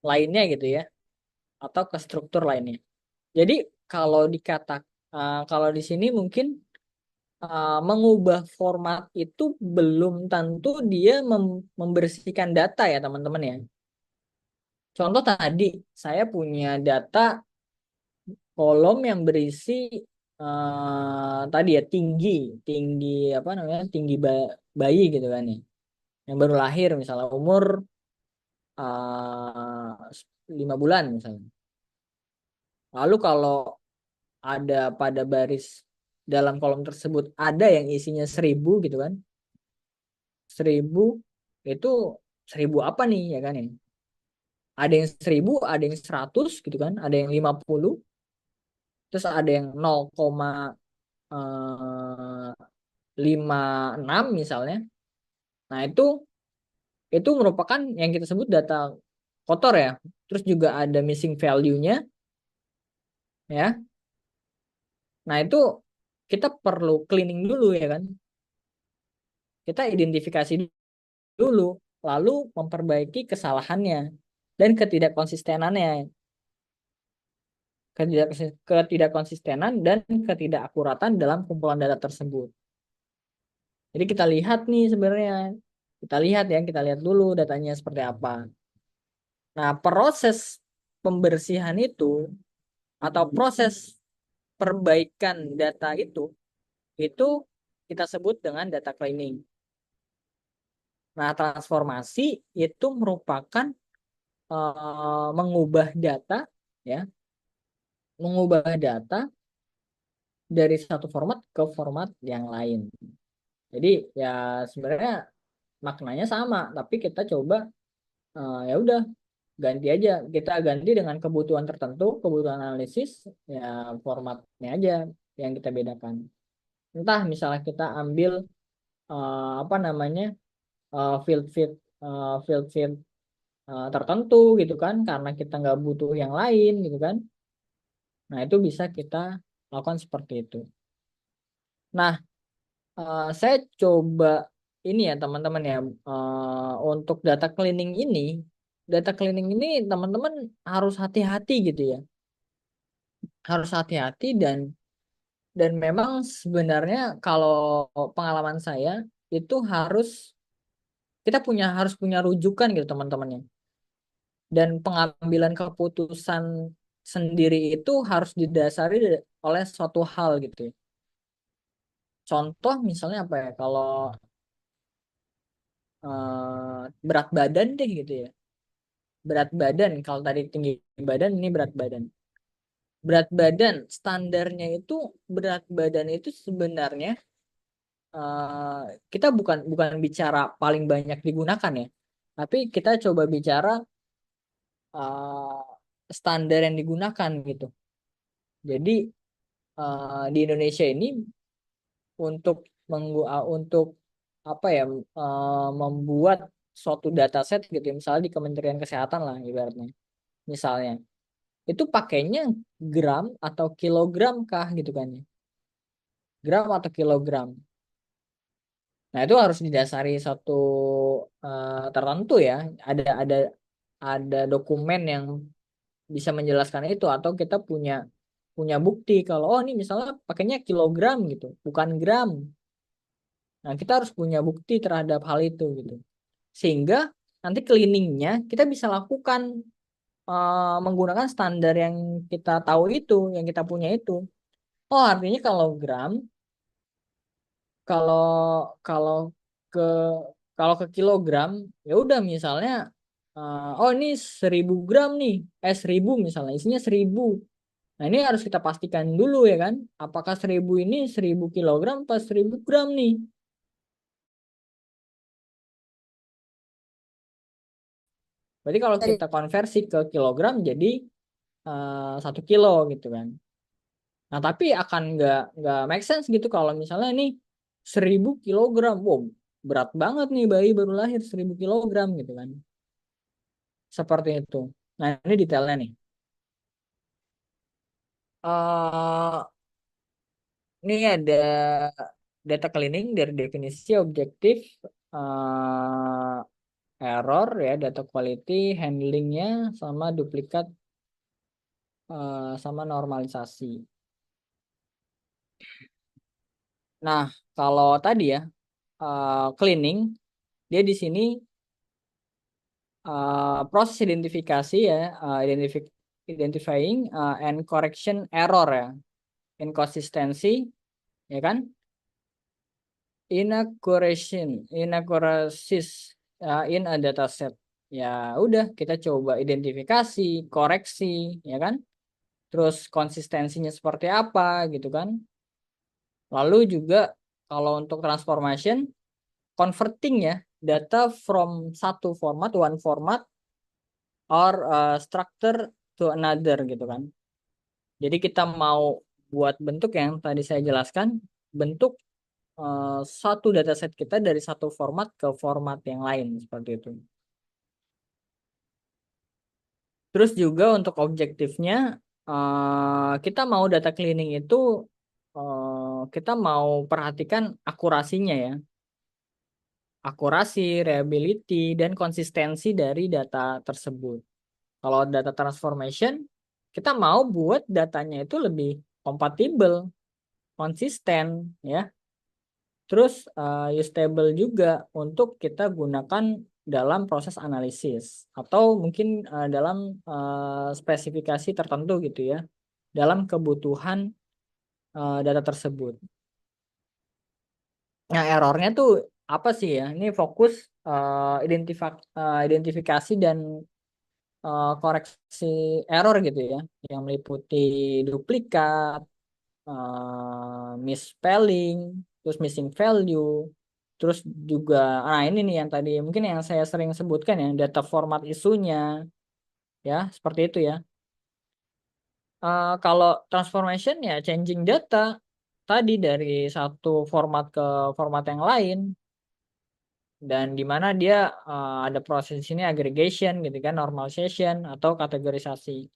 lainnya gitu ya, atau ke struktur lainnya. Jadi kalau kalau di sini mungkin mengubah format itu belum tentu dia membersihkan data ya teman-teman ya. Contoh tadi saya punya data kolom yang berisi tadi ya tinggi, tinggi apa namanya, tinggi bayi gitu kan ya, yang baru lahir misalnya umur uh, 5 bulan misalnya. Lalu kalau ada pada baris dalam kolom tersebut ada yang isinya 1.000 gitu kan, 1.000 itu 1.000 apa nih ya kan ya? Ada yang 1.000, ada yang 100 gitu kan, ada yang 50, terus ada yang 0,56 misalnya. Nah, itu merupakan yang kita sebut data kotor ya. Terus juga ada missing value-nya ya. Nah, itu kita perlu cleaning dulu ya kan. Kita identifikasi dulu, lalu memperbaiki kesalahannya dan ketidakkonsistenannya. Ketidakkonsistenan dan ketidakakuratan dalam kumpulan data tersebut. Jadi kita lihat nih sebenarnya. Kita lihat dulu datanya seperti apa. Nah, proses pembersihan itu atau proses perbaikan data itu kita sebut dengan data cleaning. Nah, transformasi itu merupakan mengubah data ya, mengubah data dari satu format ke format yang lain. Jadi ya sebenarnya maknanya sama, tapi kita coba ya udah ganti aja, kita ganti dengan kebutuhan tertentu, kebutuhan analisis, ya formatnya aja yang kita bedakan. Entah misalnya kita ambil apa namanya, field field field field tertentu gitu kan, karena kita nggak butuh yang lain gitu kan. Nah, itu bisa kita lakukan seperti itu. Nah, saya coba ini ya teman-teman ya, untuk data cleaning ini teman-teman harus hati-hati gitu ya, harus hati-hati dan memang sebenarnya kalau pengalaman saya itu kita harus punya rujukan gitu teman-teman ya, dan pengambilan keputusan sendiri itu harus didasari oleh suatu hal gitu ya. Contoh misalnya apa ya, kalau berat badan deh gitu ya. Berat badan, kalau tadi tinggi badan, ini berat badan. Berat badan standarnya itu, berat badan itu sebenarnya kita bukan bukan bicara paling banyak digunakan ya, tapi kita coba bicara standar yang digunakan gitu. Jadi di Indonesia ini untuk untuk apa ya, membuat suatu dataset gitu ya, misalnya di Kementerian Kesehatan lah ibaratnya, misalnya itu pakainya gram atau kilogram kah gitu kan ya, gram atau kilogram. Nah, itu harus didasari satu tertentu ya. Ada dokumen yang bisa menjelaskan itu, atau kita punya punya bukti kalau oh ini misalnya pakainya kilogram gitu, bukan gram. Nah, kita harus punya bukti terhadap hal itu gitu. Sehingga nanti cleaningnya kita bisa lakukan menggunakan standar yang kita tahu itu, yang kita punya itu. Oh, artinya kalau gram, kalau kalau ke kalau ke kilogram, ya udah misalnya, oh ini 1.000 gram nih, 1.000 misalnya, isinya 1.000. Nah, ini harus kita pastikan dulu ya kan, apakah 1.000 ini 1.000 kilogram atau 1.000 gram nih. Berarti kalau Dari kita konversi ke kilogram jadi 1 kilo gitu kan. Nah, tapi akan nggak make sense gitu kalau misalnya ini 1.000 kilogram. Wow, berat banget nih bayi baru lahir 1.000 kilogram gitu kan. Seperti itu. Nah, ini detailnya nih. eh ini ada data cleaning dari definisi objektif, eh error ya, data quality, handlingnya, sama duplikat, sama normalisasi. Nah, kalau tadi ya, cleaning, dia di sini proses identifikasi ya, identifying and correction error ya, inconsistency ya kan, inaccuracies in a dataset. Ya udah, kita coba identifikasi, koreksi ya kan, terus konsistensinya seperti apa gitu kan. Lalu juga kalau untuk transformation, converting ya, data from satu format, one format, or structure to another gitu kan. Jadi kita mau buat bentuk yang tadi saya jelaskan, bentuk satu dataset kita dari satu format ke format yang lain seperti itu. Terus juga untuk objektifnya, kita mau data cleaning itu, kita mau perhatikan akurasinya ya, akurasi, reliability, dan konsistensi dari data tersebut. Kalau data transformation, kita mau buat datanya itu lebih kompatibel, konsisten, ya. Terus usable juga untuk kita gunakan dalam proses analisis atau mungkin dalam spesifikasi tertentu gitu ya, dalam kebutuhan data tersebut. Nah, errornya tuh apa sih ya? Ini fokus identifikasi dan koreksi error gitu ya, yang meliputi duplikat, misspelling, terus missing value, terus juga, nah ini nih yang tadi mungkin yang saya sering sebutkan ya, data format isunya, ya seperti itu ya. Kalau transformation ya changing data tadi dari satu format ke format yang lain, dan di mana dia ada proses ini aggregation gitu kan, normalization atau kategorisasi.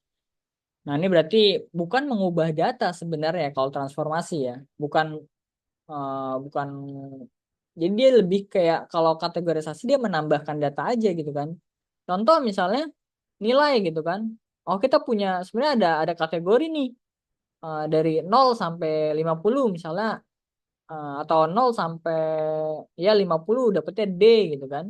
Nah, ini berarti bukan mengubah data sebenarnya kalau transformasi ya. Bukan bukan, jadi dia lebih kayak kalau kategorisasi dia menambahkan data aja gitu kan. Contoh misalnya nilai gitu kan. Oh, kita punya sebenarnya ada kategori nih, dari 0 sampai 50 misalnya, atau 0 sampai ya 50 dapetnya D gitu kan.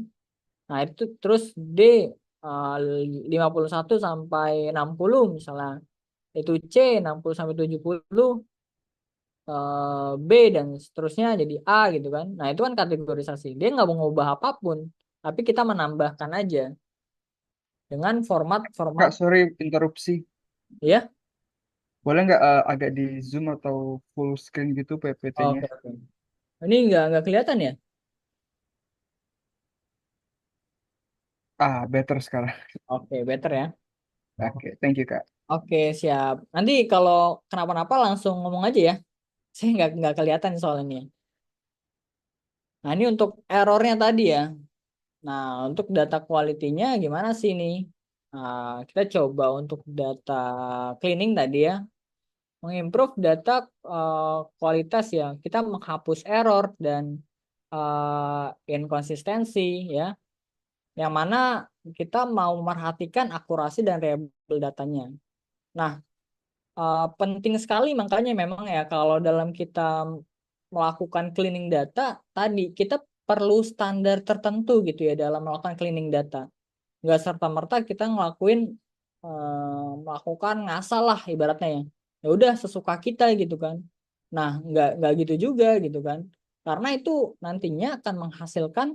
Nah, itu terus D, uh, 51 sampai 60 misalnya. Itu C 60 sampai 70, B dan seterusnya jadi A gitu kan. Nah, itu kan kategorisasi. Dia nggak mau ngubah apapun, tapi kita menambahkan aja dengan Kak, format-format sorry interupsi. ya. Boleh nggak agak di zoom atau full screen gitu PPT-nya? Oke, oke. Ini nggak kelihatan ya? Ah, better sekarang. Oke, better ya. Oke, thank you, Kak. Oke, siap. Nanti kalau kenapa-napa langsung ngomong aja ya. Saya nggak kelihatan soalnya. Nah, ini untuk errornya tadi ya. Nah, untuk data quality-nya gimana sih ini? Kita coba untuk data cleaning tadi ya, mengimprove data kualitas ya. Kita menghapus error dan inkonsistensi ya, yang mana kita mau memperhatikan akurasi dan reliable datanya. Nah, penting sekali makanya memang ya kalau dalam kita melakukan cleaning data tadi kita perlu standar tertentu gitu ya dalam melakukan cleaning data. Nggak serta-merta kita melakukan ngasal lah ibaratnya ya. Ya udah sesuka kita gitu kan. Nah, nggak gitu juga gitu kan. Karena itu nantinya akan menghasilkan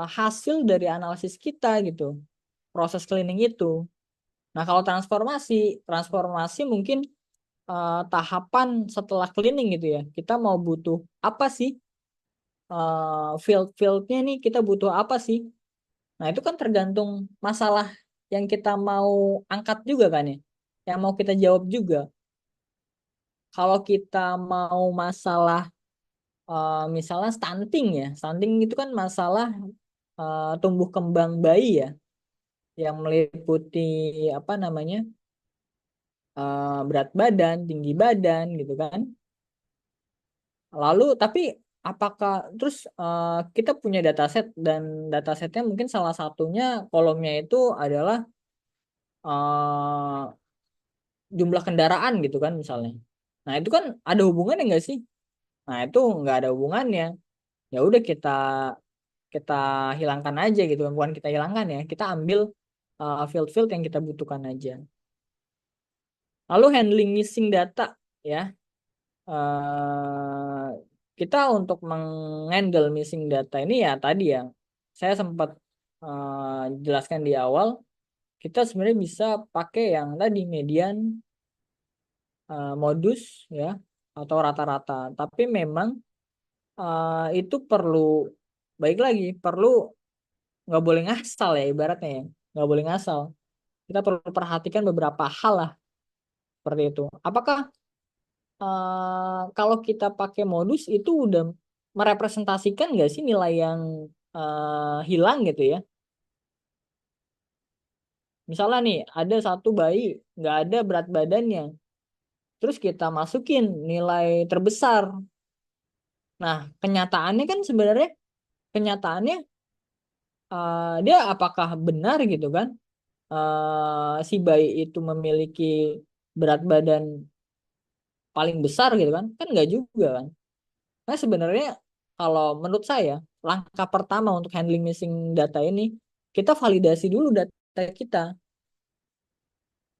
hasil dari analisis kita gitu. Proses cleaning itu. Nah, kalau transformasi mungkin tahapan setelah cleaning gitu ya. Kita mau butuh apa sih? Field-fieldnya nih kita butuh apa sih? Nah, itu kan tergantung masalah yang kita mau angkat juga kan ya. Yang mau kita jawab juga. Kalau kita mau masalah misalnya stunting ya. Stunting itu kan masalah tumbuh kembang bayi ya. Yang meliputi apa namanya? Berat badan, tinggi badan gitu kan. Lalu tapi apakah terus kita punya dataset dan datasetnya mungkin salah satunya kolomnya itu adalah eh, jumlah kendaraan gitu kan misalnya. Nah itu kan ada hubungannya nggak sih? Nah itu nggak ada hubungannya. Ya udah kita hilangkan aja gitu kan. Bukan kita hilangkan ya. Kita ambil field-field yang kita butuhkan aja. Lalu handling missing data ya. eh kita untuk menghandle missing data ini ya tadi ya. Saya sempat jelaskan di awal. Kita sebenarnya bisa pakai yang tadi median modus ya atau rata-rata. Tapi memang itu perlu baik lagi perlu nggak boleh ngasal ya ibaratnya ya nggak boleh ngasal. Kita perlu perhatikan beberapa hal lah seperti itu. Apakah kalau kita pakai modus itu udah merepresentasikan nggak sih nilai yang hilang gitu ya? Misalnya nih ada satu bayi nggak ada berat badannya, terus kita masukin nilai terbesar. Nah, kenyataannya kan sebenarnya kenyataannya dia apakah benar gitu kan? Si bayi itu memiliki berat badan paling besar gitu kan? Kan nggak juga kan? Nah, sebenarnya kalau menurut saya langkah pertama untuk handling missing data ini kita validasi dulu data kita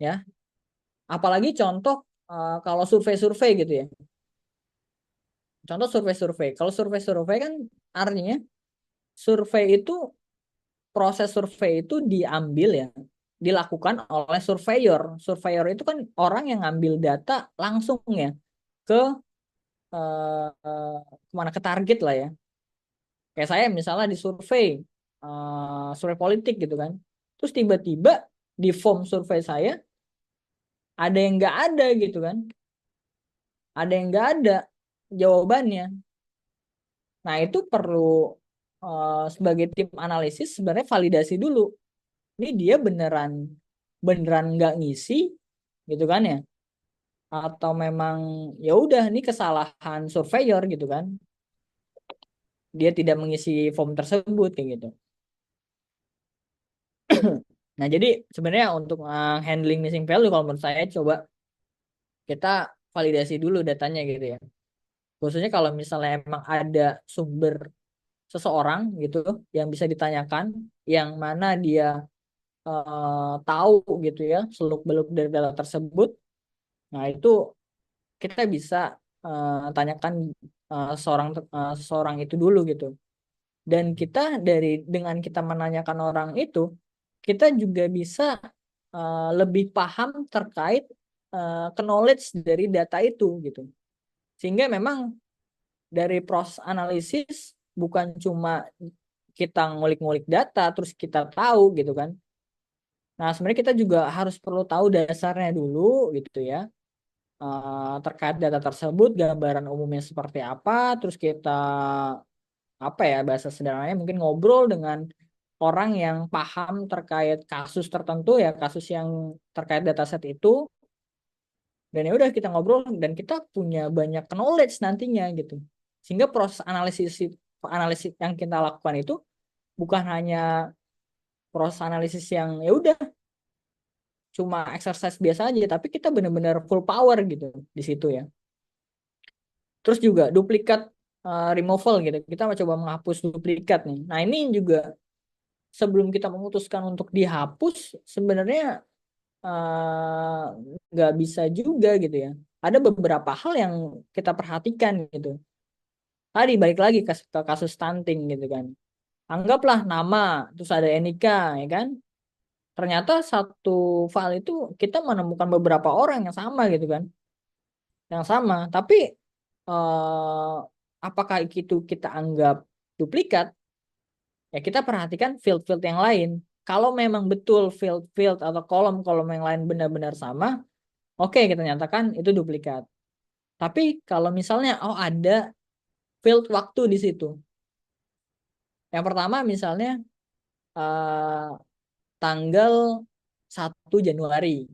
ya. Apalagi contoh kalau survei-survei gitu ya. Contoh survei-survei. Kalau survei-survei kan artinya survei itu proses survei itu diambil ya, dilakukan oleh surveyor. Surveyor itu kan orang yang ngambil data langsung ya ke kemana ke target lah ya. Kayak saya misalnya di survei, survei politik gitu kan. Terus tiba-tiba di form survei saya ada yang nggak ada gitu kan. Ada yang nggak ada jawabannya. Nah itu perlu sebagai tim analisis sebenarnya validasi dulu. Ini dia beneran beneran nggak ngisi gitu kan ya atau memang ya udah ini kesalahan surveyor gitu kan dia tidak mengisi form tersebut kayak gitu. Nah jadi sebenarnya untuk handling missing value kalau menurut saya coba kita validasi dulu datanya gitu ya, khususnya kalau misalnya emang ada sumber seseorang gitu yang bisa ditanyakan yang mana dia tahu gitu ya seluk beluk dari data tersebut. Nah itu kita bisa tanyakan seseorang itu dulu gitu. Dan kita dengan kita menanyakan orang itu, kita juga bisa lebih paham terkait knowledge dari data itu gitu. Sehingga memang dari proses analisis bukan cuma kita ngulik-ngulik data terus kita tahu gitu kan. Nah, sebenarnya kita juga harus perlu tahu dasarnya dulu gitu ya. Terkait data tersebut, gambaran umumnya seperti apa, terus kita apa ya bahasa sederhananya mungkin ngobrol dengan orang yang paham terkait kasus tertentu ya, kasus yang terkait dataset itu, dan ya udah kita ngobrol dan kita punya banyak knowledge nantinya gitu. Sehingga proses analisis yang kita lakukan itu bukan hanya proses analisis yang ya udah cuma exercise biasa aja, tapi kita benar-benar full power gitu di situ ya. Terus juga duplikat removal gitu. Kita coba menghapus duplikat nih. Nah, ini juga sebelum kita memutuskan untuk dihapus, sebenarnya eh, nggak bisa juga gitu ya. Ada beberapa hal yang kita perhatikan gitu. Tadi balik lagi ke kasus stunting gitu kan. Anggaplah nama, terus ada NIK, ya kan? Ternyata satu file itu kita menemukan beberapa orang yang sama gitu kan. Yang sama, tapi eh, apakah itu kita anggap duplikat? Ya kita perhatikan field-field yang lain. Kalau memang betul field-field atau kolom-kolom yang lain benar-benar sama, oke kita nyatakan itu duplikat. Tapi kalau misalnya oh ada field waktu di situ. Yang pertama misalnya eh, tanggal 1 Januari.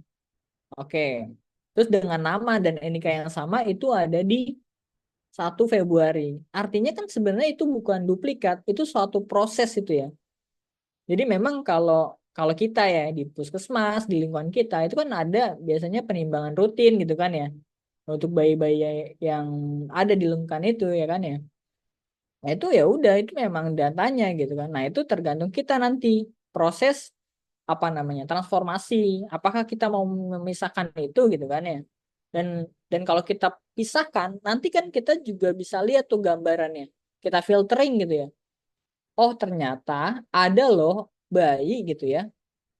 Oke. Terus dengan nama dan NIK yang sama itu ada di 1 Februari. Artinya kan sebenarnya itu bukan duplikat, itu suatu proses itu ya. Jadi memang kalau kalau kita ya di puskesmas, di lingkungan kita itu kan ada biasanya penimbangan rutin gitu kan ya. Untuk bayi-bayi yang ada di lingkungan itu ya kan ya. Nah itu ya udah itu memang datanya gitu kan. Nah itu tergantung kita nanti proses apa namanya transformasi. Apakah kita mau memisahkan itu gitu kan ya. Dan dan kalau kita pisahkan nanti kan kita juga bisa lihat tuh gambarannya. Kita filtering gitu ya. Oh ternyata ada loh bayi gitu ya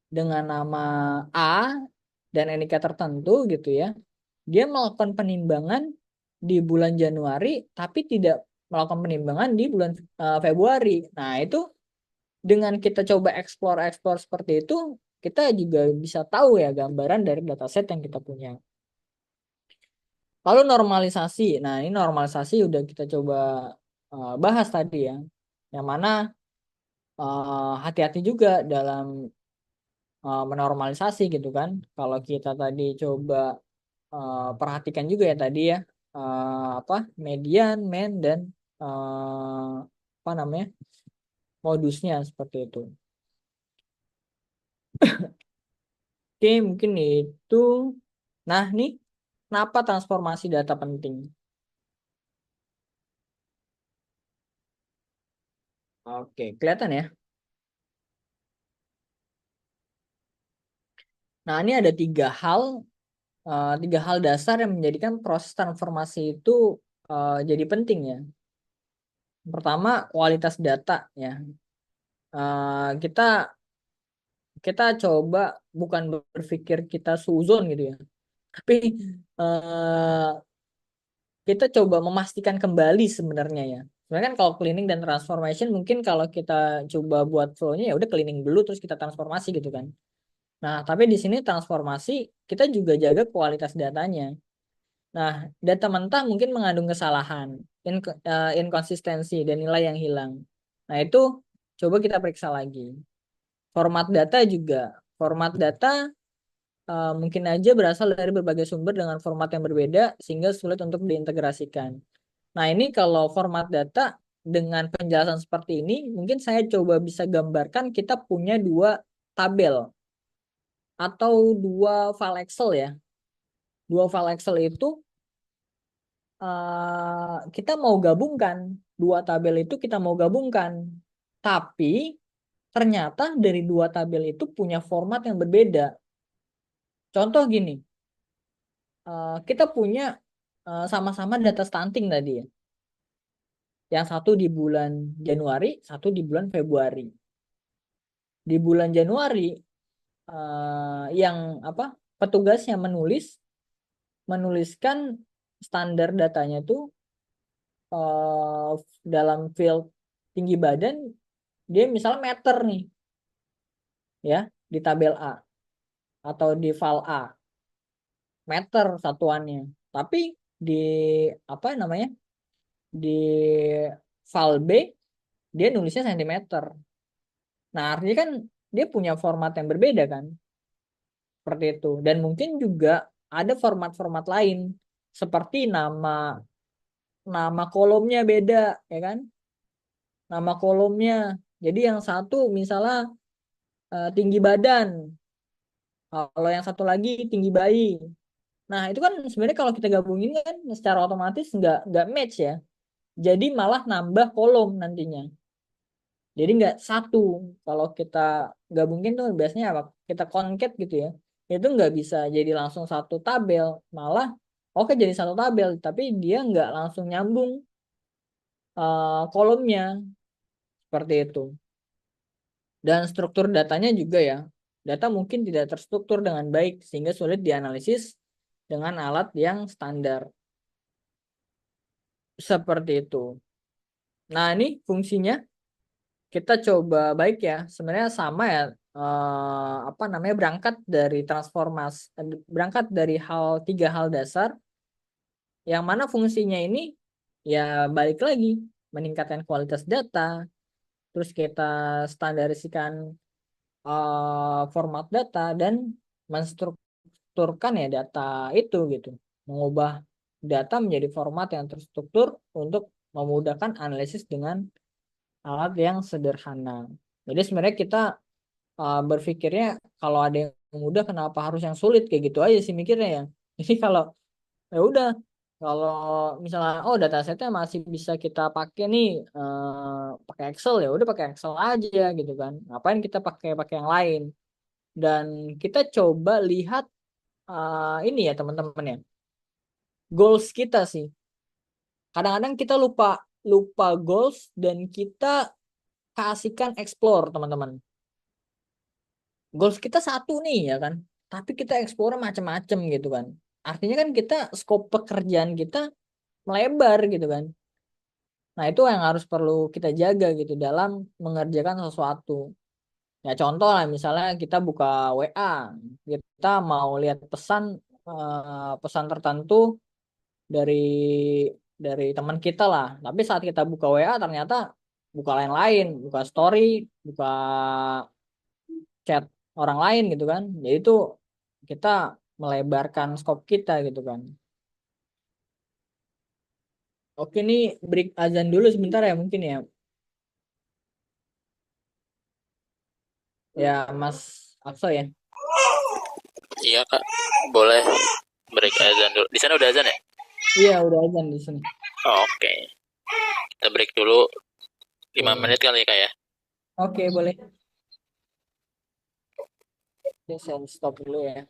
dengan nama A dan NIK tertentu gitu ya. Dia melakukan penimbangan di bulan Januari tapi tidak melakukan penimbangan di bulan Februari. Nah, itu dengan kita coba explore seperti itu, kita juga bisa tahu ya gambaran dari dataset yang kita punya. Lalu normalisasi. Nah, ini normalisasi udah kita coba bahas tadi ya. Yang mana hati-hati juga dalam menormalisasi gitu kan. Kalau kita tadi coba perhatikan juga ya tadi ya apa median, mean dan apa namanya modusnya seperti itu. Oke, mungkin itu. Nah, nih kenapa transformasi data penting? Oke, kelihatan ya. Nah, ini ada tiga hal dasar yang menjadikan proses transformasi itu jadi penting ya. Pertama, kualitas data ya. Kita kita coba bukan berpikir kita suzon gitu ya, tapi eh, kita coba memastikan kembali sebenarnya ya. Sebenarnya kan kalau cleaning dan transformation mungkin kalau kita coba buat flow-nya ya udah cleaning dulu terus kita transformasi gitu kan. Nah, tapi di sini transformasi kita juga jaga kualitas datanya. Nah, data mentah mungkin mengandung kesalahan, inkonsistensi dan nilai yang hilang. Nah, itu coba kita periksa lagi. Format data juga. Format data mungkin aja berasal dari berbagai sumber dengan format yang berbeda sehingga sulit untuk diintegrasikan. Nah, ini kalau format data dengan penjelasan seperti ini, mungkin saya coba bisa gambarkan kita punya dua tabel atau dua file Excel ya. Dua file Excel itu kita mau gabungkan. Dua tabel itu kita mau gabungkan. Tapi ternyata dari dua tabel itu punya format yang berbeda. Contoh gini, kita punya sama-sama data stunting tadi ya. Yang satu di bulan Januari, satu di bulan Februari. Di bulan Januari yang apa? Petugasnya menuliskan standar datanya itu eh, dalam field tinggi badan dia misalnya meter nih ya di tabel A atau di file A meter satuannya. Tapi di apa namanya? Di file B dia nulisnya sentimeter. Nah, artinya kan dia punya format yang berbeda kan? Seperti itu. Dan mungkin juga ada format-format lain seperti nama nama kolomnya beda, ya kan? Nama kolomnya. Jadi yang satu misalnya tinggi badan, kalau yang satu lagi tinggi bayi. Nah, itu kan sebenarnya kalau kita gabungin kan secara otomatis nggak match ya. Jadi malah nambah kolom nantinya. Jadi nggak satu. Kalau kita gabungin tuh biasanya apa? Kita concat gitu ya. Itu nggak bisa jadi langsung satu tabel. Malah oke jadi satu tabel, tapi dia nggak langsung nyambung kolomnya seperti itu. Dan struktur datanya juga ya. Data mungkin tidak terstruktur dengan baik sehingga sulit dianalisis dengan alat yang standar. Seperti itu. Nah, ini fungsinya kita coba baik ya. Sebenarnya sama ya, apa namanya, berangkat dari tiga hal dasar yang mana fungsinya ini ya balik lagi meningkatkan kualitas data, terus kita standarisikan format data dan menstrukturkan ya data itu gitu. Mengubah data menjadi format yang terstruktur untuk memudahkan analisis dengan alat yang sederhana. Jadi sebenarnya kita berpikirnya kalau ada yang mudah kenapa harus yang sulit kayak gitu aja sih mikirnya ya. Jadi kalau ya udah, kalau misalnya oh datasetnya masih bisa kita pakai nih, pakai Excel, ya udah pakai Excel aja gitu kan. Ngapain kita pakai pakai yang lain? Dan kita coba lihat ini ya teman-teman ya, goals kita sih. Kadang-kadang kita lupa lupa goals dan kita kasihkan explore teman-teman. Goals kita satu nih ya kan, tapi kita explore macam-macam gitu kan. Artinya kan kita scope pekerjaan kita melebar gitu kan. Nah, itu yang harus perlu kita jaga gitu dalam mengerjakan sesuatu. Ya contoh lah misalnya kita buka WA, kita mau lihat pesan tertentu dari teman kita lah. Tapi saat kita buka WA ternyata buka lain-lain, buka story, buka chat orang lain gitu kan. Jadi itu kita melebarkan scope kita gitu kan. Oke nih, break azan dulu sebentar ya mungkin ya. Ya Mas Akso ya. Iya kak, boleh break azan dulu. Di sana udah azan ya? Iya udah azan di sini. Oh, oke, kita break dulu 5 Oke, menit kali ya kak ya. oke boleh. Oke, saya stop dulu ya.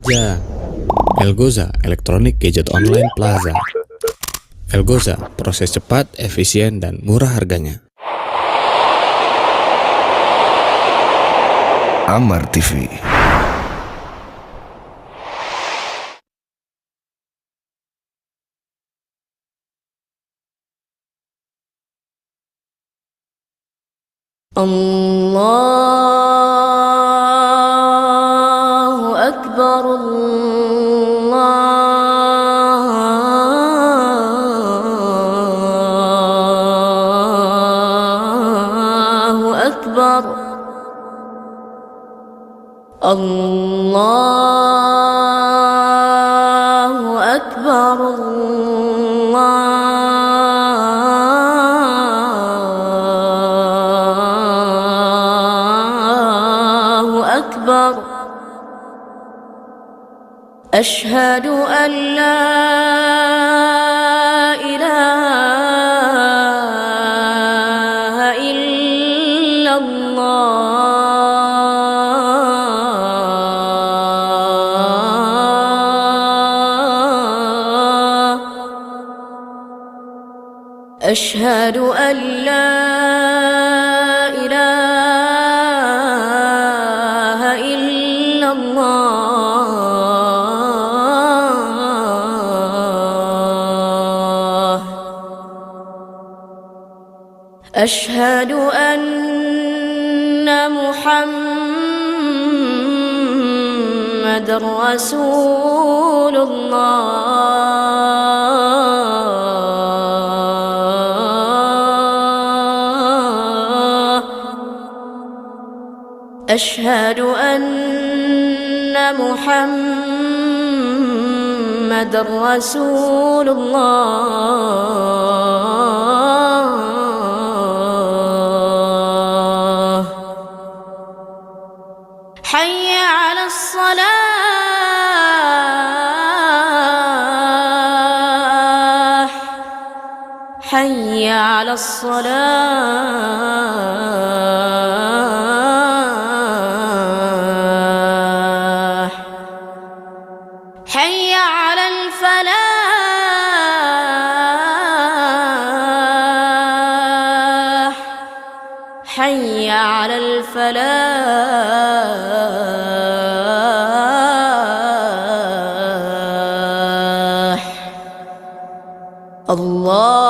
Ya, Elgoza Electronic Gadget Online Plaza. Elgoza, proses cepat, efisien, dan murah harganya. Amar TV. الله أكبر الله أكبر الله أكبر الله أكبر أشهد أن لا إله إلا الله أشهد أن لا إله إلا الله أشهد أن محمد رسول الله أشهد أن محمد رسول الله حي على الصلاة حي على الصلاة حي على الفلاح حي على الفلاح الله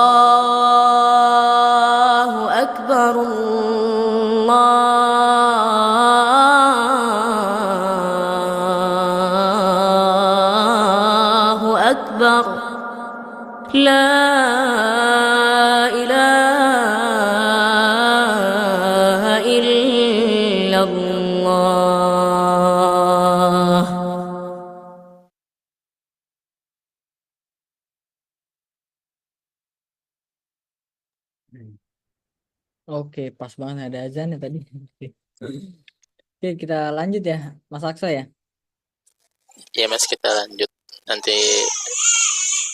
أكبر الله أكبر لا إله إلا الله Oke, pas banget ada azan ya tadi. Oke, kita lanjut ya, Mas Aksa ya. Ya Mas, kita lanjut nanti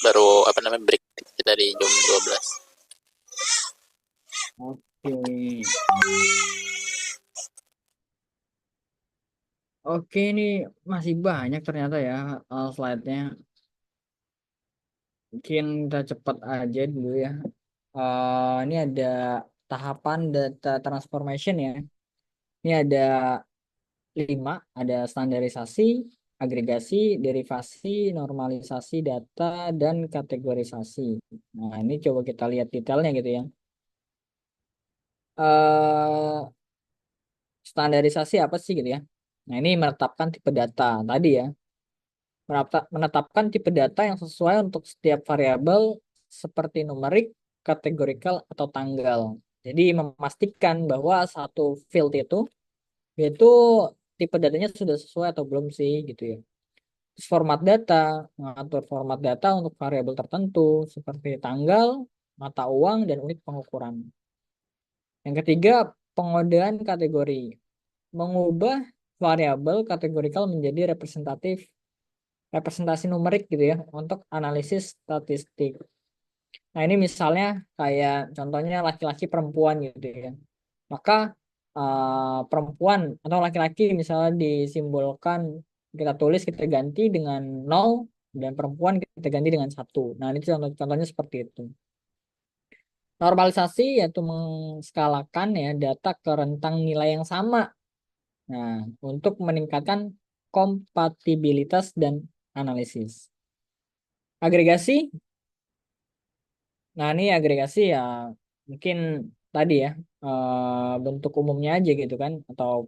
baru break kita di jam 12. Oke. Oke, ini masih banyak ternyata ya slide-nya. Mungkin kita cepat aja dulu ya. Ini ada tahapan data transformation ya. Ini ada 5, ada standarisasi, agregasi, derivasi, normalisasi data, dan kategorisasi. Nah, ini coba kita lihat detailnya gitu ya. Standarisasi apa sih gitu ya? Nah, ini menetapkan tipe data tadi ya. Menetapkan tipe data yang sesuai untuk setiap variabel seperti numerik, kategorikal, atau tanggal. Jadi memastikan bahwa satu field itu tipe datanya sudah sesuai atau belum sih gitu ya. Terus format data, mengatur format data untuk variabel tertentu seperti tanggal, mata uang, dan unit pengukuran. Yang ketiga, pengodaan kategori. Mengubah variabel kategorikal menjadi representasi numerik gitu ya untuk analisis statistik. Nah, ini misalnya kayak contohnya laki-laki perempuan gitu ya. Maka perempuan atau laki-laki misalnya disimbolkan, kita tulis, kita ganti dengan 0, dan perempuan kita ganti dengan 1. Nah, ini contohnya seperti itu. Normalisasi yaitu menskalakan ya data ke rentang nilai yang sama. Nah, untuk meningkatkan kompatibilitas dan analisis. Agregasi. Nah, ini agregasi ya mungkin tadi ya, bentuk umumnya aja gitu kan, atau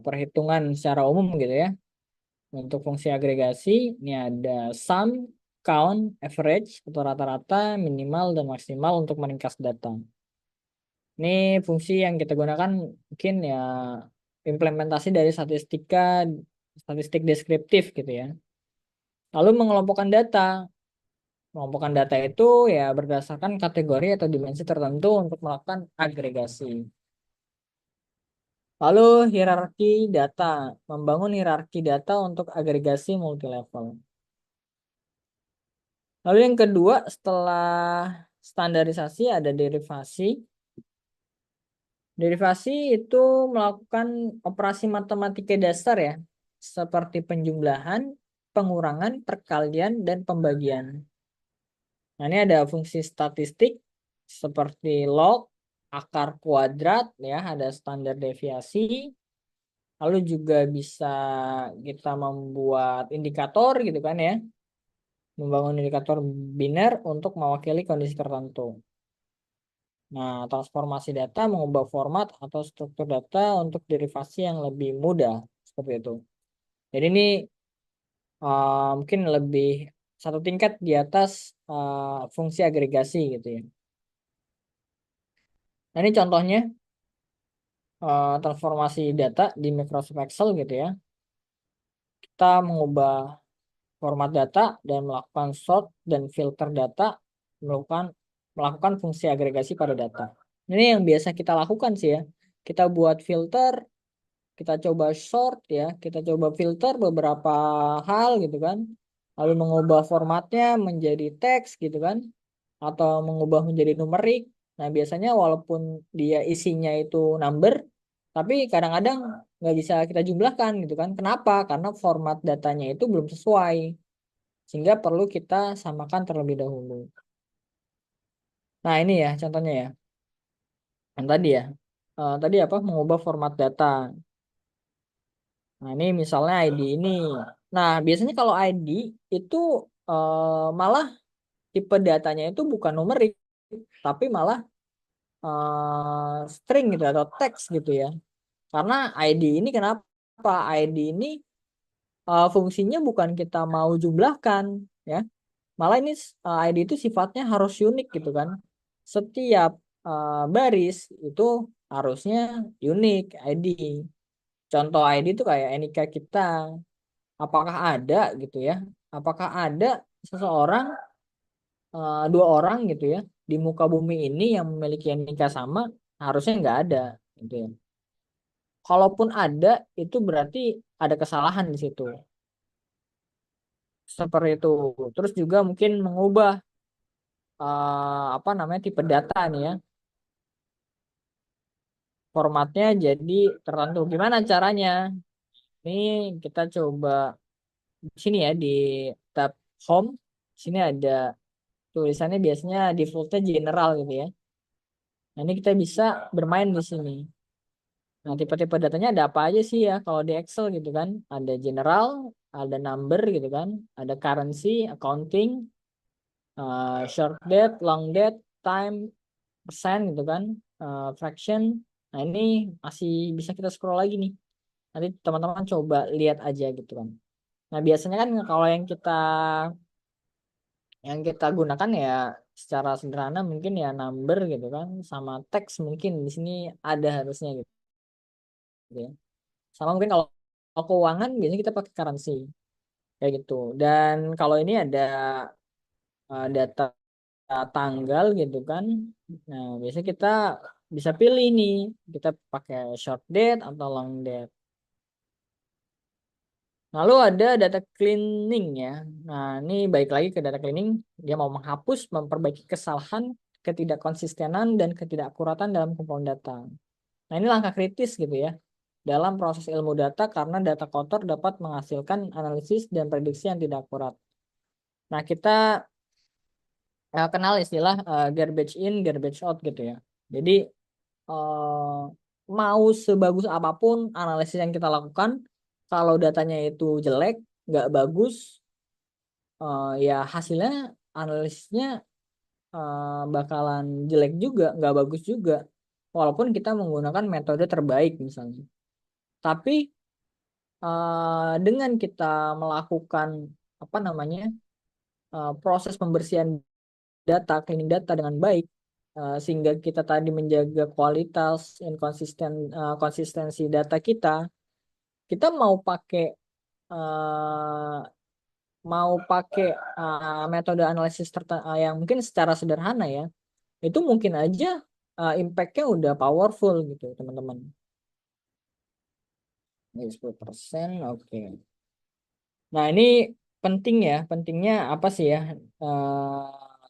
perhitungan secara umum gitu ya. Untuk fungsi agregasi ini ada sum, count, average atau rata-rata, minimal dan maksimal untuk meringkas data. Ini fungsi yang kita gunakan mungkin ya implementasi dari statistik deskriptif gitu ya. Lalu mengelompokkan data. Mengelompokkan data itu ya berdasarkan kategori atau dimensi tertentu untuk melakukan agregasi. Lalu hierarki data, membangun hierarki data untuk agregasi multilevel. Lalu yang kedua setelah standarisasi ada derivasi. Derivasi itu melakukan operasi matematika dasar ya, seperti penjumlahan, pengurangan, perkalian, dan pembagian. Nah, ini ada fungsi statistik seperti log, akar kuadrat ya, ada standar deviasi. Lalu juga bisa kita membuat indikator gitu kan ya. Membangun indikator biner untuk mewakili kondisi tertentu. Nah, transformasi data mengubah format atau struktur data untuk derivasi yang lebih mudah seperti itu. Jadi ini mungkin lebih satu tingkat di atas fungsi agregasi gitu ya. Nah, ini contohnya transformasi data di Microsoft Excel gitu ya. Kita mengubah format data dan melakukan sort dan filter data, melakukan fungsi agregasi pada data. Ini yang biasa kita lakukan sih ya. Kita buat filter, kita coba sort ya, kita coba filter beberapa hal gitu kan. Lalu mengubah formatnya menjadi teks gitu kan, atau mengubah menjadi numerik. Nah, biasanya walaupun dia isinya itu number, tapi kadang-kadang nggak bisa kita jumlahkan gitu kan. Kenapa? Karena format datanya itu belum sesuai. Sehingga perlu kita samakan terlebih dahulu. Nah, ini ya contohnya ya. Yang tadi ya. Tadi apa? Mengubah format data. Nah, ini misalnya ID ini. Nah, biasanya kalau ID itu malah tipe datanya itu bukan numerik, tapi malah string gitu atau teks gitu ya. Karena ID ini kenapa? ID ini fungsinya bukan kita mau jumlahkan ya. Malah ini ID itu sifatnya harus unik gitu kan. Setiap baris itu harusnya unik ID. Contoh ID itu kayak NIK kita. Apakah ada gitu ya? Apakah ada seseorang, dua orang gitu ya, di muka bumi ini yang memiliki NIK sama? Harusnya nggak ada gitu ya. Kalaupun ada, itu berarti ada kesalahan di situ. Seperti itu. Terus juga mungkin mengubah apa namanya tipe data nih ya. Formatnya jadi tertentu. Gimana caranya? Ini kita coba di sini ya di tab home. Sini ada tulisannya biasanya defaultnya general gitu ya. Nah, ini kita bisa bermain di sini. Nah, tipe-tipe datanya ada apa aja sih ya kalau di Excel gitu kan? Ada general, ada number gitu kan, ada currency, accounting, short date, long date, time, persen gitu kan, fraction. Nah, ini masih bisa kita scroll lagi nih. Nanti teman-teman coba lihat aja gitu kan. Nah, biasanya kan kalau yang kita gunakan ya secara sederhana mungkin ya number gitu kan, sama teks mungkin di sini ada harusnya gitu ya. Sama mungkin kalau keuangan biasanya kita pakai currency kayak gitu. Dan kalau ini ada data tanggal gitu kan. Nah, biasanya kita bisa pilih nih, kita pakai short date atau long date. Lalu ada data cleaning ya. Nah, ini baik lagi ke data cleaning. Dia mau menghapus, memperbaiki kesalahan, ketidakkonsistenan, dan ketidakakuratan dalam kumpulan data. Nah, ini langkah kritis gitu ya dalam proses ilmu data karena data kotor dapat menghasilkan analisis dan prediksi yang tidak akurat. Nah, kita kenal istilah garbage in, garbage out gitu ya. Jadi mau sebagus apapun analisis yang kita lakukan, kalau datanya itu jelek, nggak bagus, ya hasilnya analisisnya bakalan jelek juga, nggak bagus juga. Walaupun kita menggunakan metode terbaik misalnya. Tapi dengan kita melakukan apa namanya proses pembersihan data, cleaning data dengan baik, sehingga kita tadi menjaga kualitas, konsistensi data kita uh, mau pakai metode analisis yang mungkin secara sederhana ya, itu mungkin aja impact-nya udah powerful gitu teman-teman. Ini 10%, oke. Nah ini penting ya, pentingnya apa sih ya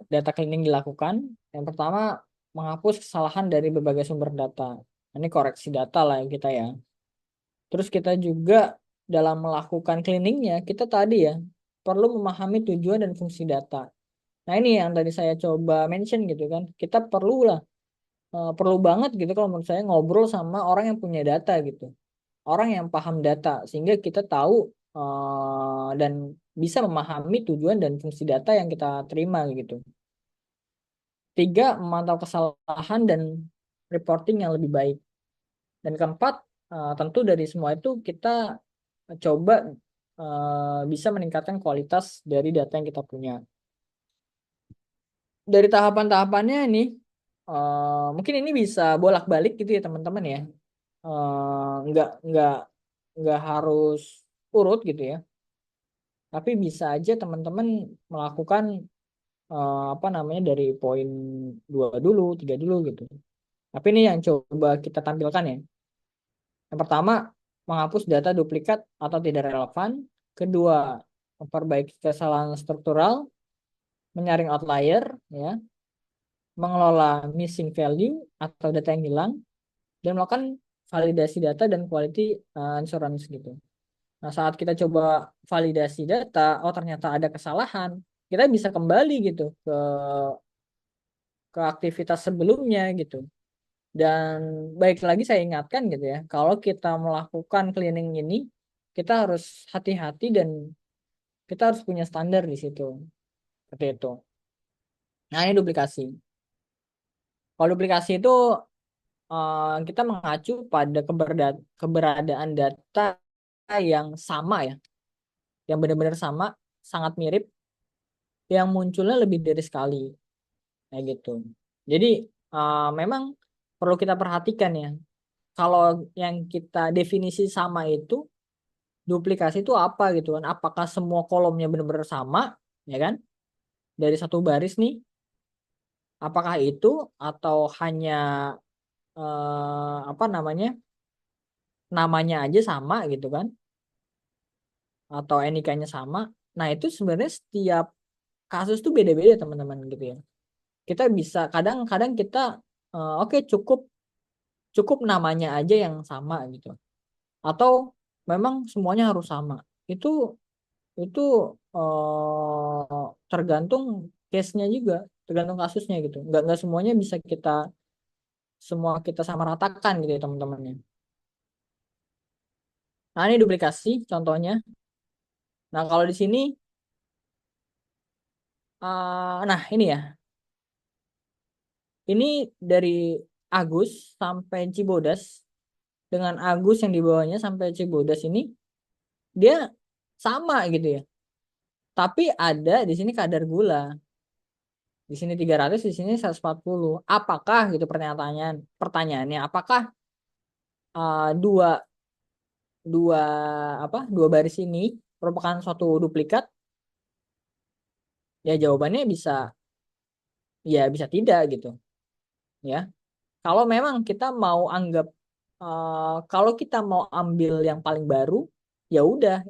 data cleaning dilakukan. Yang pertama, menghapus kesalahan dari berbagai sumber data. Ini koreksi data lah kita ya. Terus kita juga dalam melakukan cleaningnya, kita tadi ya perlu memahami tujuan dan fungsi data. Nah ini yang tadi saya coba mention gitu kan. Kita perlu banget gitu kalau menurut saya ngobrol sama orang yang punya data gitu. Orang yang paham data sehingga kita tahu dan bisa memahami tujuan dan fungsi data yang kita terima gitu. 3, memantau kesalahan dan reporting yang lebih baik. Dan keempat, tentu dari semua itu kita coba bisa meningkatkan kualitas dari data yang kita punya. Dari tahapan-tahapannya ini, mungkin ini bisa bolak-balik gitu ya teman-teman ya. Nggak harus urut gitu ya. Tapi bisa aja teman-teman melakukan apa namanya dari poin 2 dulu, 3 dulu gitu. Tapi ini yang coba kita tampilkan ya. Yang pertama, menghapus data duplikat atau tidak relevan. Kedua, memperbaiki kesalahan struktural, menyaring outlier, ya, mengelola missing value atau data yang hilang, dan melakukan validasi data dan quality assurance gitu. Nah, saat kita coba validasi data, oh ternyata ada kesalahan, kita bisa kembali gitu ke aktivitas sebelumnya gitu. Dan baik lagi saya ingatkan gitu ya, kalau kita melakukan cleaning ini, kita harus hati-hati dan kita harus punya standar di situ. Seperti itu. Nah, ini duplikasi. Kalau duplikasi itu kita mengacu pada keberadaan data yang sama ya, yang benar-benar sama, sangat mirip, yang munculnya lebih dari sekali, kayak gitu. Jadi memang perlu kita perhatikan ya. Kalau yang kita definisi sama itu, duplikasi itu apa gitu kan? Apakah semua kolomnya benar-benar sama, ya kan? Dari satu baris nih, apakah itu atau hanya apa namanya aja sama gitu kan? Atau NIK-nya sama? Nah itu sebenarnya setiap kasus tuh beda-beda teman-teman gitu ya. Kita bisa kadang-kadang kita oke, cukup namanya aja yang sama gitu. Atau memang semuanya harus sama. Itu tergantung case-nya juga, tergantung kasusnya gitu. Nggak semuanya bisa semua kita sama ratakan gitu ya teman-temannya. Nah ini duplikasi contohnya. Nah kalau di sini, nah ini ya, ini dari Agus sampai Cibodas dengan Agus yang di bawahnya sampai Cibodas ini dia sama gitu ya. Tapi ada di sini kadar gula. Di sini 300, di sini 140. Apakah gitu pertanyaannya apakah dua dua dua baris ini merupakan suatu duplikat? Ya jawabannya bisa tidak gitu. Ya. Kalau memang kita mau anggap kalau kita mau ambil yang paling baru, ya udah.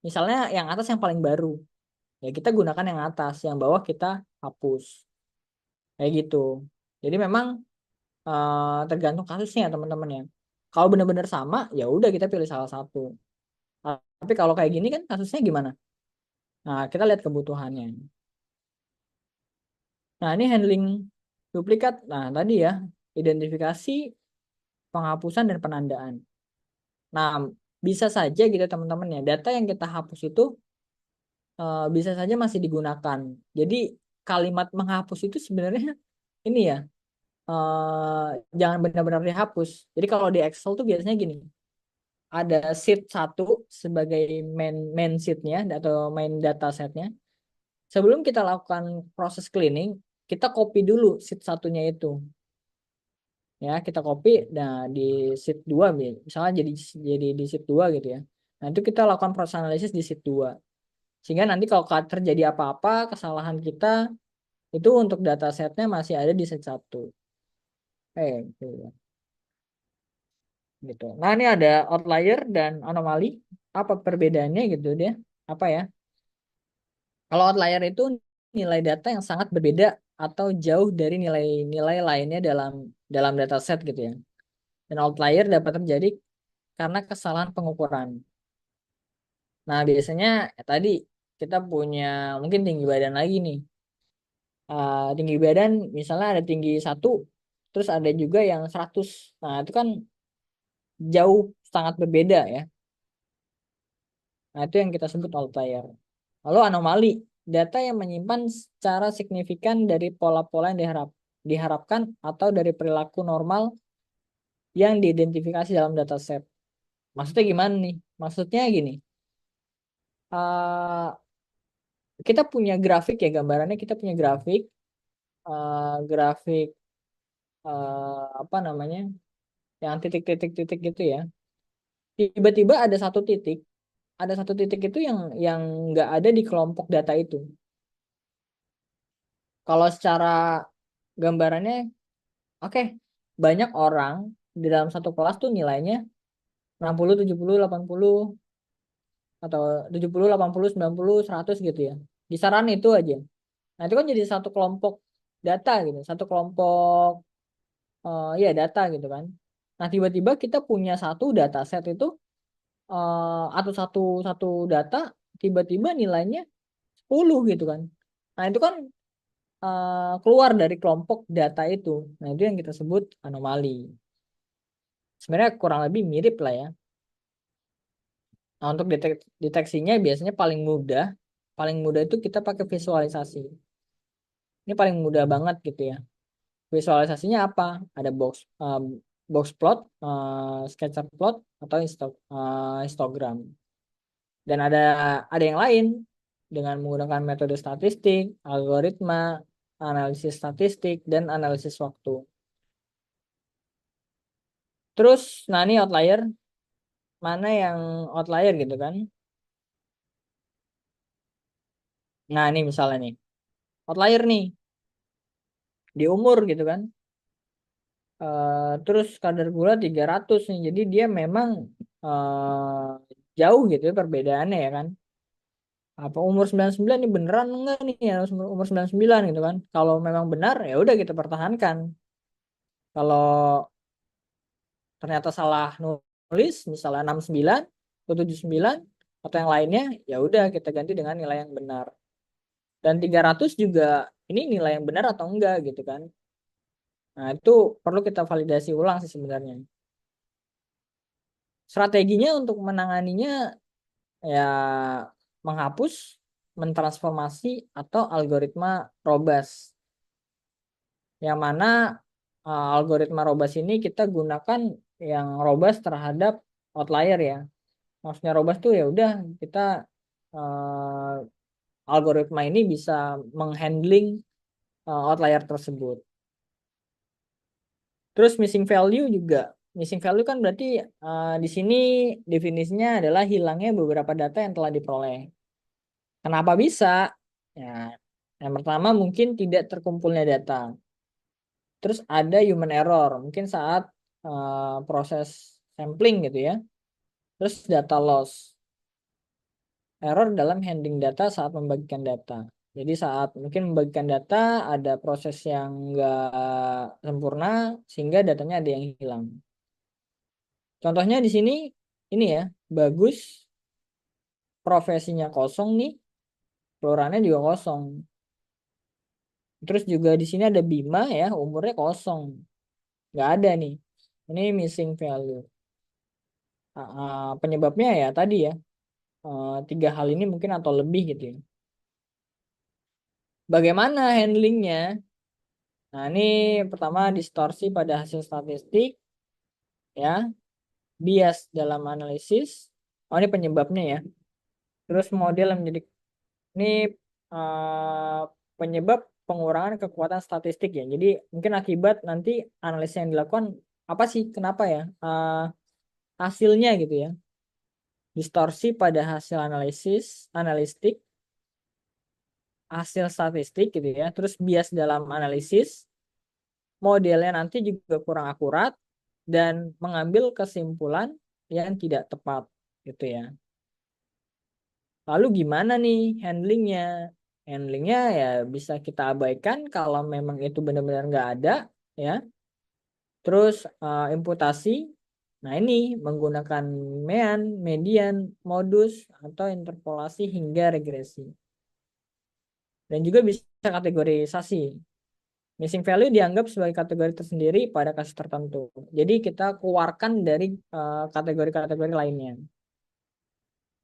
Misalnya yang atas yang paling baru. Ya kita gunakan yang atas, yang bawah kita hapus. Kayak gitu. Jadi memang tergantung kasusnya teman-teman ya. Kalau benar-benar sama, ya udah kita pilih salah satu. Tapi kalau kayak gini kan kasusnya gimana? Nah, kita lihat kebutuhannya. Nah, ini handling duplikat. Nah, tadi ya, identifikasi, penghapusan, dan penandaan. Nah, bisa saja gitu teman-teman ya, data yang kita hapus itu bisa saja masih digunakan. Jadi kalimat menghapus itu sebenarnya ini ya, jangan benar-benar dihapus. Jadi kalau di Excel tuh biasanya gini, ada sheet 1 sebagai main sheetnya atau main data setnya. Sebelum kita lakukan proses cleaning, kita copy dulu sheet 1-nya itu. Ya, kita copy, nah di sheet 2 misalnya jadi di sheet 2 gitu ya. Nah, itu kita lakukan proses analisis di sheet 2. Sehingga nanti kalau terjadi apa-apa, kesalahan kita itu untuk data setnya masih ada di sheet 1. Gitu ya. Gitu. Nah, ini ada outlier dan anomali. Apa perbedaannya gitu dia? Apa ya? Kalau outlier itu nilai data yang sangat berbeda atau jauh dari nilai-nilai lainnya dalam data set gitu ya. Dan outlier dapat terjadi karena kesalahan pengukuran. Nah, biasanya tadi kita punya mungkin tinggi badan lagi nih. Tinggi badan misalnya ada tinggi 1, terus ada juga yang 100. Nah, itu kan jauh sangat berbeda ya. Nah, itu yang kita sebut outlier. Lalu anomali, data yang menyimpan secara signifikan dari pola-pola yang diharapkan atau dari perilaku normal yang diidentifikasi dalam dataset. Maksudnya gimana nih? Maksudnya gini, uh, kita punya grafik ya, gambarannya kita punya grafik, grafik apa namanya, yang titik-titik-titik gitu ya. Tiba-tiba ada satu titik itu yang nggak ada di kelompok data itu. Kalau secara gambarannya, oke, banyak orang di dalam satu kelas tuh nilainya 60, 70, 80, atau 70, 80, 90, 100 gitu ya. Kisaran itu aja. Nah, itu kan jadi satu kelompok data gitu, satu kelompok ya data gitu kan. Nah, tiba-tiba kita punya satu data set itu atau satu satu data tiba-tiba nilainya 10 gitu kan. Nah, itu kan keluar dari kelompok data itu. Nah, itu yang kita sebut anomali. Sebenarnya kurang lebih mirip lah ya. Nah, untuk deteksinya biasanya paling mudah itu kita pakai visualisasi. Ini paling mudah banget gitu ya. Visualisasinya apa? Ada box plot, scatter plot, atau histogram. Dan ada yang lain dengan menggunakan metode statistik, algoritma, analisis statistik, dan analisis waktu. Terus, nah ini outlier. Mana yang outlier gitu kan? Nah, ini misalnya nih. Outlier nih. Di umur gitu kan. Terus kadar gula 300 nih. Jadi dia memang jauh gitu ya perbedaannya ya kan. Apa umur 99 nih beneran enggak nih ya umur 99 gitu kan. Kalau memang benar ya udah kita pertahankan. Kalau ternyata salah nulis misalnya 69 atau 79 atau yang lainnya ya udah kita ganti dengan nilai yang benar. Dan 300 juga ini nilai yang benar atau enggak gitu kan. Nah, itu perlu kita validasi ulang sih sebenarnya. Strateginya untuk menanganinya ya menghapus, mentransformasi, atau algoritma robust. Yang mana algoritma robust ini kita gunakan yang robust terhadap outlier ya. Maksudnya robust tuh ya udah kita algoritma ini bisa menghandling outlier tersebut. Terus missing value juga. Missing value kan berarti di sini definisinya adalah hilangnya beberapa data yang telah diperoleh. Kenapa bisa? Ya, yang pertama mungkin tidak terkumpulnya data. Terus ada human error, mungkin saat proses sampling gitu ya. Terus data loss. Error dalam handling data saat membagikan data. Jadi saat mungkin membagikan data ada proses yang nggak sempurna sehingga datanya ada yang hilang. Contohnya di sini ini ya, bagus profesinya kosong nih, kelurahannya juga kosong. Terus juga di sini ada Bima ya, umurnya kosong, nggak ada nih. Ini missing value. Penyebabnya ya tadi ya, 3 hal ini mungkin atau lebih gitu ya. bagaimana handlingnya? Nah, ini pertama distorsi pada hasil statistik, ya, bias dalam analisis. Oh, ini penyebabnya ya. Terus model yang menjadi ini eh, penyebab pengurangan kekuatan statistik ya. Jadi mungkin akibat nanti analisis yang dilakukan apa sih? Kenapa ya? Hasilnya gitu ya. Distorsi pada hasil analistik, hasil statistik gitu ya. Terus bias dalam analisis, modelnya nanti juga kurang akurat dan mengambil kesimpulan yang tidak tepat gitu ya. Lalu gimana nih handlingnya? Handlingnya ya bisa kita abaikan kalau memang itu benar-benar nggak ada ya. Terus imputasi. Nah ini menggunakan median, modus, atau interpolasi hingga regresi. Dan juga bisa kategorisasi. Missing value dianggap sebagai kategori tersendiri pada kasus tertentu. Jadi kita keluarkan dari kategori-kategori lainnya.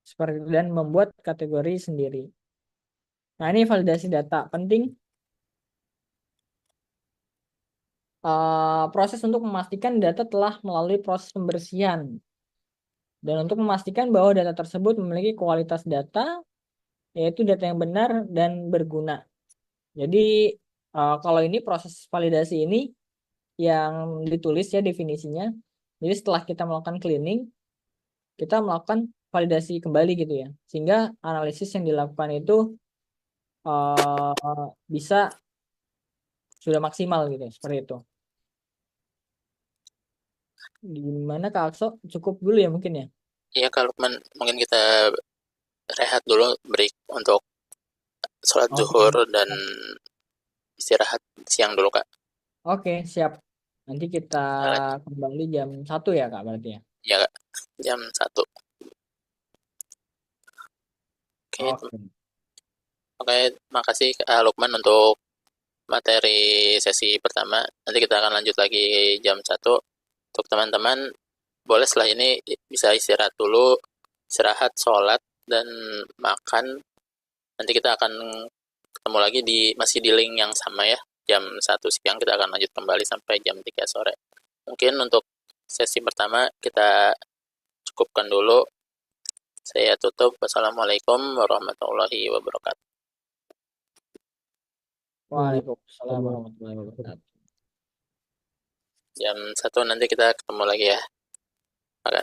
Seperti dan membuat kategori sendiri. Nah, ini validasi data penting. Proses untuk memastikan data telah melalui proses pembersihan. Dan untuk memastikan bahwa data tersebut memiliki kualitas data, yaitu data yang benar dan berguna. Jadi, kalau ini proses validasi ini yang ditulis ya definisinya. Jadi setelah kita melakukan cleaning, kita melakukan validasi kembali gitu ya. Sehingga analisis yang dilakukan itu bisa sudah maksimal gitu, seperti itu. Gimana Kak Akso? Cukup dulu ya mungkin ya? Iya Kak Lukman, mungkin kita rehat dulu, break untuk sholat Oke. zuhur dan istirahat siang dulu Kak. Oke, siap. Nanti kita Lanjut. kembali jam 1 ya Kak berarti ya? Ya Kak, jam 1. Oke, Oke. oke, makasih Kak Lukman untuk materi sesi pertama. Nanti kita akan lanjut lagi jam 1. Untuk teman-teman, boleh setelah ini bisa istirahat dulu, istirahat, sholat, dan makan. Nanti kita akan ketemu lagi masih di link yang sama ya. Jam 1 siang kita akan lanjut kembali sampai jam 3 sore. Mungkin untuk sesi pertama kita cukupkan dulu. Saya tutup. Wassalamualaikum warahmatullahi wabarakatuh. Waalaikumsalam warahmatullahi wabarakatuh. Jam 1 nanti kita ketemu lagi ya. Oke.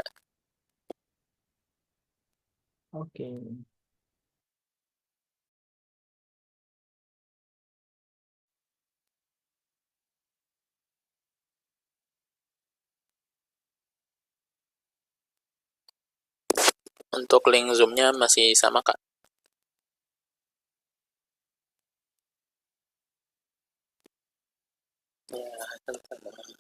Oke. Untuk link Zoom-nya masih sama, Kak. Ya, teman-teman.